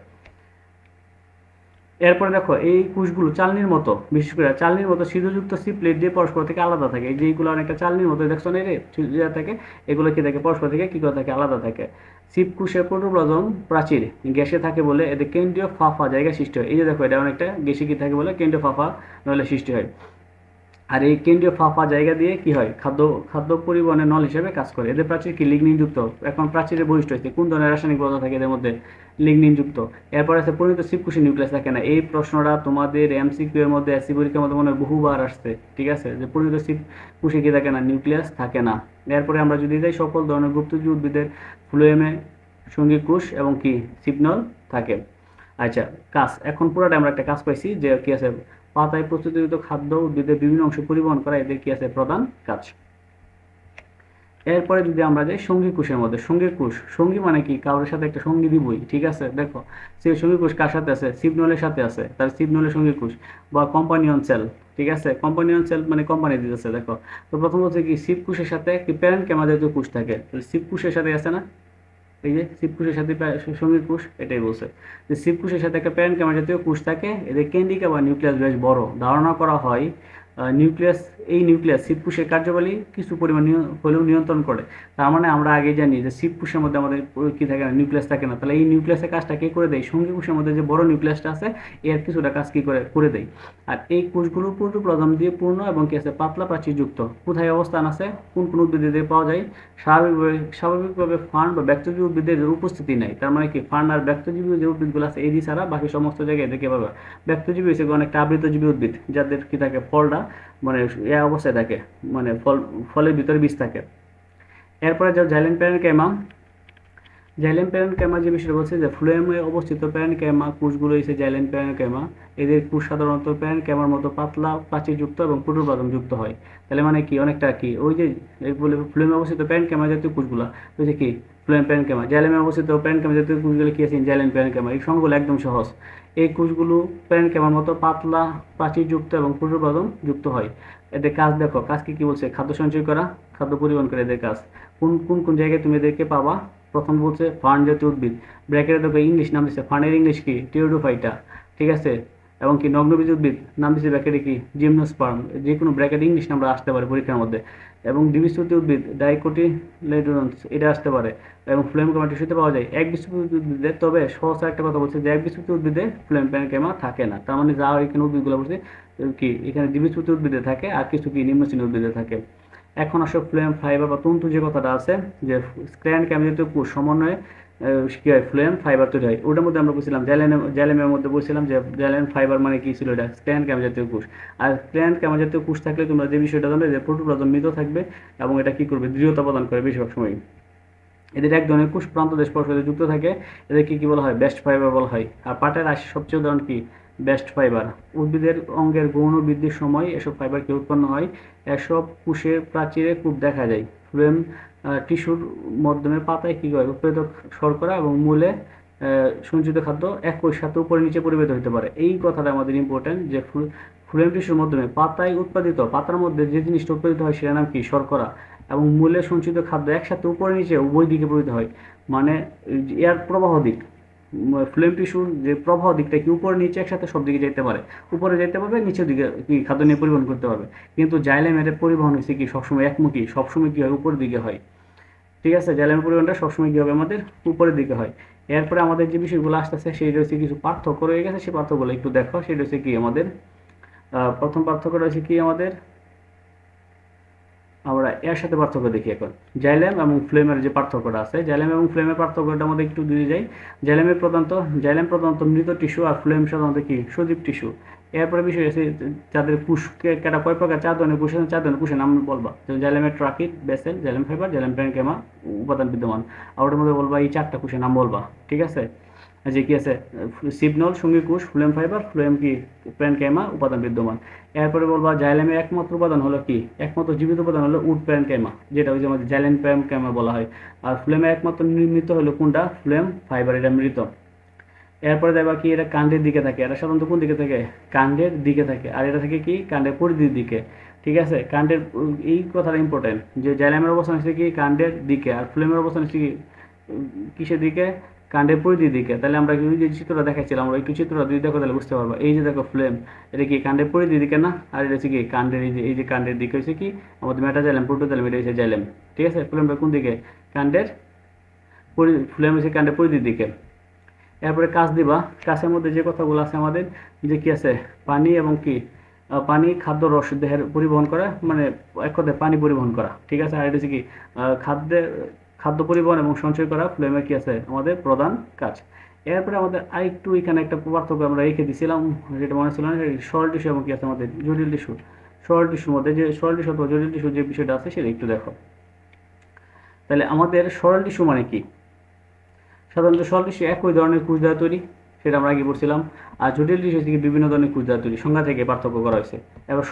এরপরে দেখো এই কোষগুলো চালনির মতো, বিশেষ করে চালনির মতো ছিদ্রযুক্ত সিপ্লেট দিয়ে পরস্পর থেকে আলাদা থাকে। এই যে এইগুলো অনেকটা চালনির মতো দেখছো না রে, থাকে, এগুলো কি থাকে, পরস্পর থেকে কি করে থাকে, আলাদা থাকে। সিপ কোষের প্রোটোপ্লাজম প্রাচীর গ্যাসে থাকে বলে এদের কেন্দ্রীয় ফাঁপা জায়গা সৃষ্টি হয়। এই যে দেখো এটা অনেকটা গ্যাসে কি থাকে বলে কেন্দ্রীয় ফাঁপা নলে সৃষ্টি হয়। আর এই কেন্দ্রীয় ফাঁপা জায়গা দিয়ে কি হয়, খাদ্য পরিবহনের নল হিসেবে কাজ করে। এদের প্রাচীর কি, লিগনিনযুক্ত। এখন প্রাচীরের বৈশিষ্ট্য হচ্ছে কোন ধরনের রাসায়নিক পদার্থ থাকে এদের মধ্যে, লিগনিনযুক্ত। এরপর আছে পরিণত শিবকোষে নিউক্লিয়াস থাকে না। এই প্রশ্নটা তোমাদের এমসিকিউ এর মধ্যে, এসসি পরীক্ষার মধ্যে মনে হয় বহুবার আসছে। ঠিক আছে, যে পরিণত শিবকোষে কি থাকে না, নিউক্লিয়াস থাকে না। এরপরে আমরা যদি যাই, সকল ধরনের গুপ্তজীবী উদ্ভিদের ফ্লোয়েমে সঙ্গী কোষ এবং কি সিপনল থাকে। আচ্ছা, কাজ, এখন পুরোটা আমরা একটা কাজ পাইছি যে কি আছে, পাতায় প্রস্তুতকৃত খাদ্য উদ্ভিদের বিভিন্ন অংশ পরিবহন করা, এদের কি আছে, প্রধান কাজ। এরপরে যদি আমরা যাই সঙ্গী কোষের মধ্যে, সঙ্গী কোষ, সঙ্গী মানে কি, কারোর সাথে একটা সঙ্গী দিবই, ঠিক আছে। দেখো সেই সঙ্গী কোষ কার সাথে আছে, সিপনলের সাথে আছে, তার সিপনলের সঙ্গী কোষ বা কম্পানিয়ন সেল, ঠিক আছে। কম্পানিয়ন সেল মানে কোম্পানি দিতেছে। দেখো তো প্রথম হচ্ছে কি সিপ কোষের সাথে কি প্যারেন্ট ক্যামা জাতীয় কোষ থাকে, সিপ কোষের সাথে আছে না, এই যে সিপ কোষের সাথে সঙ্গী কোষ, এটাই বলছে যে সিপ কোষের সাথে একটা প্যারেন্ট ক্যামা জাতীয় কোষ থাকে। এদের কেন্দ্রিকা বা নিউক্লিয়াস বেশ বড়, ধারণা করা হয় নিউক্লিয়াস, এই নিউক্লিয়াস সিপ কোষের কার্যাবলী কিছু পরিমাণ হলেও নিয়ন্ত্রণ করে। তার মানে আমরা আগে জানি যে সিপ কোষের মধ্যে আমাদের কি থাকে না, নিউক্লিয়াস থাকে না। তাহলে এই নিউক্লিয়াসের কাজটা কে করে দেয়, সঙ্গী কোষের মধ্যে যে বড় নিউক্লিয়াসটা আছে এর কিছুটা কাজ কি করে করে দেয়। আর এই কোষগুলো প্রোটোপ্লাজম দিয়ে পূর্ণ এবং কি আছে পাতলা প্রাচীরযুক্ত। কোথায় অবস্থান আছে, কোন কোন উদ্ভিদে পাওয়া যায়, স্বাভাবিকভাবে ফার্ন বা ব্যক্তজীবী উদ্ভিদের উপস্থিতি নাই। তার মানে কি ফার্ন আর ব্যক্তজীবী যে উদ্ভিদগুলো আছে এই ছাড়া বাকি সমস্ত জায়গায় এদেরকে পাবে। ব্যক্তজীবী হচ্ছে অনেকটা আবৃতজীবী উদ্ভিদ, যাদের কি থাকে ফলটা মানে এ অবস্থায় থাকে, মানে ফলের ভিতরে বীজ থাকে। এরপরে যাও জাইলেম প্যারেনকাইমা। জাইলেম প্যারেনকাইমা যে বিষয়টা বলছে যে ফ্লোয়েমে অবস্থিত প্যারেনকাইমা কোষগুলো হচ্ছে জাইলেম প্যারেনকাইমা। এদের কোষ সাধারণত প্যারেনকাইমার মতো পাতলা প্রাচীরযুক্ত এবং প্রোটোপ্লাজম যুক্ত হয়। তাহলে মানে কি অনেকটা কি ওই যে বলে ফ্লোয়েমে অবস্থিত প্যারেনকাইমা জাতীয় কোষগুলো হচ্ছে কি ফ্লোয়েম প্যারেনকাইমা, জাইলেমে অবস্থিত প্যারেনকাইমা জাতীয় কোষগুলো কি আছে জাইলেম প্যারেনকাইমা। এই সংখ্যাগুলো একদম সহজ। এই কোষগুলো প্যারেনকাইমার মতো পাতলা প্রাচীরযুক্ত এবং প্রোটোপ্লাজম যুক্ত হয়। এদের কাজ দেখো, কাজ কি কি বলছে, খাদ্য সঞ্চয় করা, খাদ্য পরিবহন করে এদের কাজ। কোন কোন কোন জায়গায় তুমি এদেরকে পাবা, প্রথম বলছে ফার্ন জাতীয় উদ্ভিদ, ব্র্যাকেটে দেখো ইংলিশ নাম দিচ্ছে ফার্নের ইংলিশ কি টিওডোফাইটা, ঠিক আছে। এবং কি নগ্নবীজ উদ্ভিদ নাম দিচ্ছে ব্র্যাকেটে কি জিমনোস্পার্ম, যে কোনো ব্র্যাকেট ইংলিশ নাম্বার আসতে পারে পরীক্ষার মধ্যে। এবং দ্বিবীজপত্রী উদ্ভিদ ডাইকোটিলেডোনস এটা আসতে পারে। এবং ফ্লোয়েম ক্যামা টিস্যুতে পাওয়া যায় একবীজপত্রী উদ্ভিদে, তবে সহজ একটা কথা বলছে যে একবীজপত্রী উদ্ভিদে ফ্লোয়েম প্যারেনকাইমা থাকে না। তার মানে যা এখানে উদ্ভিদগুলো বলছে কি এখানে দ্বিবীজপত্রী উদ্ভিদে থাকে আর কিছু কি নিম্নশ্রেণীর উদ্ভিদে থাকে। এখন আসলে ফ্লোয়েম ফাইবার বা তন্তু যে কথাটা আছে যে স্ট্র্যান্ড ক্যামেরাতে কোষ সমন্বয়ে কি হয় ফ্লোয়েম ফাইবার তৈরি হয়। ওটার মধ্যে আমরা বলছিলাম জ্যালেমের মধ্যে বলছিলাম যে জ্যালেম ফাইবার মানে কি ছিল, এটা স্ট্র্যান্ড ক্যামেরা জাতীয় কোষ। আর স্ট্র্যান্ড ক্যামেরা জাতীয় কোষ থাকলে তোমরা যে বিষয়টা জানবে যে প্রোটোপ্লাজম মৃত থাকবে এবং এটা কি করবে দৃঢ়তা প্রদান করে বেশিরভাগ সময়। এদের এক ধরনের কোষ প্রান্ত দেশ পরস্পর যুক্ত থাকে, এদেরকে কি বলা হয় বেস্ট ফাইবার বলা হয়। আর পাটের আঁশ সবচেয়ে উদাহরণ কি বেস্ট ফাইবার। উদ্ভিদের অঙ্গের গৌণ বৃদ্ধির সময় এসব ফাইবার কি উৎপন্ন হয়, এসব কোষের প্রাচীরে খুব দেখা যায়। ফ্লোয়েম টিস্যুর মাধ্যমে পাতায় কি হয় উৎপাদিত শর্করা এবং মূলে সঞ্চিত খাদ্য একই সাথে উপরে নিচে পরিবেশিত হতে পারে। এই কথাটা আমাদের ইম্পর্টেন্ট যে ফ্লোয়েম টিস্যুর মাধ্যমে পাতায় উৎপাদিত, পাতার মধ্যে যে জিনিসটা উৎপাদিত হয় সেটার নাম কি শর্করা, এবং মূলে সঞ্চিত খাদ্য একসাথে উপরে নিচে উভয় দিকে প্রবাহিত হয়। মানে এর প্রবাহ দিক, ফ্লোয়েম টিস্যুর যে প্রবাহ দিকটা কি উপরে নিচে একসাথে সব দিকে যেতে পারে, উপরে যেতে পারবে নিচের দিকে কি খাদ্য নিয়ে পরিবহন করতে পারবে। কিন্তু জাইলেমের পরিবহন হচ্ছে কি সবসময় একমুখী, সবসময় কি হয় উপরের দিকে হয়, ঠিক আছে। জাইলেমের পরিবহনটা সবসময় কি হবে আমাদের উপরের দিকে হয়। এরপরে আমাদের যে বিষয়গুলো আসতেছে সেটা হচ্ছে কিছু পার্থক্য রয়ে গেছে, সেই পার্থক্যগুলো একটু দেখো। সেটা হচ্ছে কি আমাদের প্রথম পার্থক্যটা হচ্ছে কি আমাদের, আমরা এর সাথে পার্থক্য দেখি এখন। জাইলেম এবং ফ্লোয়েমের যে পার্থক্যটা আছে, জাইলেম এবং ফ্লোয়েমের পার্থক্যটা আমাদের একটু দিয়ে যাই। জাইলেম প্রধানত মৃত টিস্যু আর ফ্লোয়েম সাধারণত কি সজীব টিস্যু। এরপরে বিষয় আছে যাদের কোষকে কেটা কয় প্রকার, 4 ধরনের কোষ আছে, 4 ধরনের কোষের নাম বলবা। জাইলেমের tracheid, vessel, xylem fibre, xylem parenchyma উপাদান বিদ্যমান। আর ওটার মধ্যে বলবা এই 4টা কোষের নাম বলবা, ঠিক আছে। যে কি আছে সিপনল সঙ্গী কোষ, ফ্লোয়েম ফাইবার, ফ্লোয়েম কি প্যারেনকাইমা উপাদান বিদ্যমান। এরপরে বলবা জাইলেমের একমাত্র উপাদান হলো কি, একমাত্র জীবিত উপাদান হলো উড প্যারেনকাইমা, যেটা ওই যে আমাদের জাইলেম প্যারেনকাইমা বলা হয়। আর ফ্লোয়েমের একমাত্র মৃত হলো কোনটা, ফ্লোয়েম ফাইবার, এটা মৃত। এরপরে দেখবা কি এটা কাণ্ডের দিকে থাকে, এটা সাধারণত কোন দিকে থাকে কাণ্ডের দিকে থাকে, আর এটা থাকে কি কাণ্ডের পরিধির দিকে, ঠিক আছে। কাণ্ডের এই কথাটা ইম্পর্টেন্ট যে জাইলেমের অবস্থান হচ্ছে কি কাণ্ডের দিকে, আর ফ্লোয়েমের অবস্থান হচ্ছে কি কিসের দিকে, কাণ্ডের পরিধির দিকে। তাহলে আমরা ওই যে চিত্রটা দেখাচ্ছিলাম, আমরা একটু চিত্রটা যদি দেখো তাহলে বুঝতে পারবো। এই যে দেখো ফ্লোয়েম, এটা কি কাণ্ডের পরিধির দিকে না, আর এটা হচ্ছে কি কাণ্ডের এই যে কাণ্ডের দিকে হচ্ছে কি আমাদের মেটাজাইলেম, প্রোটোজাইলেম, এটা হচ্ছে জাইলেম, ঠিক আছে। ফ্লোয়েমটা কোন দিকে কাণ্ডের ফ্লোয়েম হচ্ছে কাণ্ডের পরিধির দিকে। এরপরে কাজ দিবা, কাছের মধ্যে যে কথাগুলো আছে আমাদের যে কি আছে পানি এবং কি পানি, খাদ্য, রস দেহের পরিবহন করা, মানে এক কথায় পানি পরিবহন করা, ঠিক আছে। আর এটা হচ্ছে কি খাদ্য পরিবহন এবং সঞ্চয় করা ফ্লোয়েমের কি আছে আমাদের প্রধান কাজ। এরপরে আমাদের আরেকটু এখানে একটা পার্থক্য আমরা রেখে দিয়েছিলাম, যেটা মনে ছিল না, সরল টিস্যু এবং কি আছে আমাদের জটিল টিস্যু। সরল টিস্যুর মধ্যে যে সরল টিস্যু অথবা জটিল টিস্যু যে বিষয়টা আছে সেটা একটু দেখো। তাহলে আমাদের সরল টিস্যু মানে কি, সাধারণত সরল টিস্যু একই ধরনের কোষ দ্বারা তৈরি, সেটা আমরা আগে পড়ছিলাম। আর জটিল টিস্যু থেকে বিভিন্ন ধরনের ক্ষুদ্র তৈরি সংজ্ঞা থেকে পার্থক্য করা হয়েছে। এবার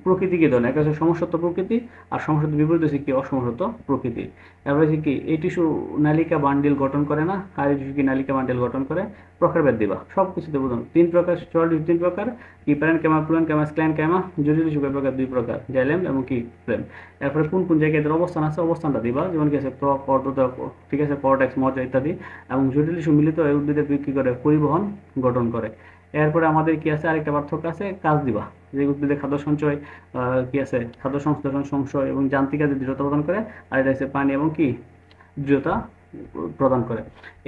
প্রকৃতি কি ধরনের, একটা হচ্ছে সমসত্ব প্রকৃতি, আর সমসত্ব বিপরীত হচ্ছে কি অসমসত্ব প্রকৃতি। এবার হচ্ছে কি এই টিস্যু নালিকা বান্ডিল গঠন করে না, আর এই টিস্যু কি নালিকা বান্ডিল গঠন করে। প্রকারভেদ দিবা সব কিছুতে বুঝুন, 3 প্রকার সরল টিস্যু 3 প্রকার, কি প্যারেনকাইমা ফ্লুয়েনকাইমা স্ক্লেনকাইমা। জটিল টিস্যু কয় প্রকার, 2 প্রকার, জাইলেম এবং কি ফ্লেম। এরপরে কোন কোন জায়গায় এদের অবস্থান আছে অবস্থানটা দিবা, যেমন কি আছে ত্বক, অর্ধত্বক, ঠিক আছে, কর্টেক্স, মজ্জা ইত্যাদি। এবং জটিল টিস্যু মিলিত হয়ে উদ্ভিদের কি করে, পরিবহন গঠন করে। এরপরে আমাদের কি আছে, আরেকটা পার্থক্য আছে, কাজ দিবা, যে উদ্ভিদের খাদ্য সঞ্চয়, কি আছে খাদ্য সংশ্লেষণ, সংশয় এবং যান্ত্রিক কাজে দৃঢ়তা প্রদান করে। আর এটা হচ্ছে পানি এবং কি দৃঢ়তা প্রদান করে।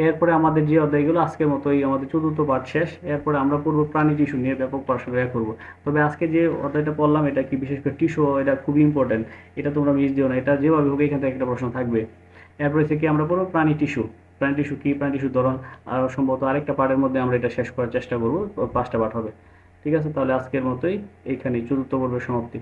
এরপরে আমাদের যে অধ্যায়গুলো আজকের মতোই আমাদের চতুর্থ পাঠ শেষ। এরপরে আমরা পূর্ব প্রাণী টিস্যু নিয়ে ব্যাপক পড়াশোনা করব। তবে আজকে যে অধ্যায়টা পড়লাম এটা কি বিশেষ করে টিস্যু, এটা খুবই ইম্পর্টেন্ট, এটা তোমরা মিস দিও না, এটা যেভাবে হোক এখান থেকে একটা প্রশ্ন থাকবে। এরপরে থেকে আমরা পড়বো প্রাণী টিস্যু। প্রাণী টিস্যু কি, প্রাণী টিস্যুর ধরন, আর সম্ভবত আরেকটা পার্টের মধ্যে আমরা এটা শেষ করার চেষ্টা করব, 5টা পার্ট হবে। ঠিক আছে, তাহলে আজকের মতোই এইখানে চতুর্থ পর্বের সমাপ্তি।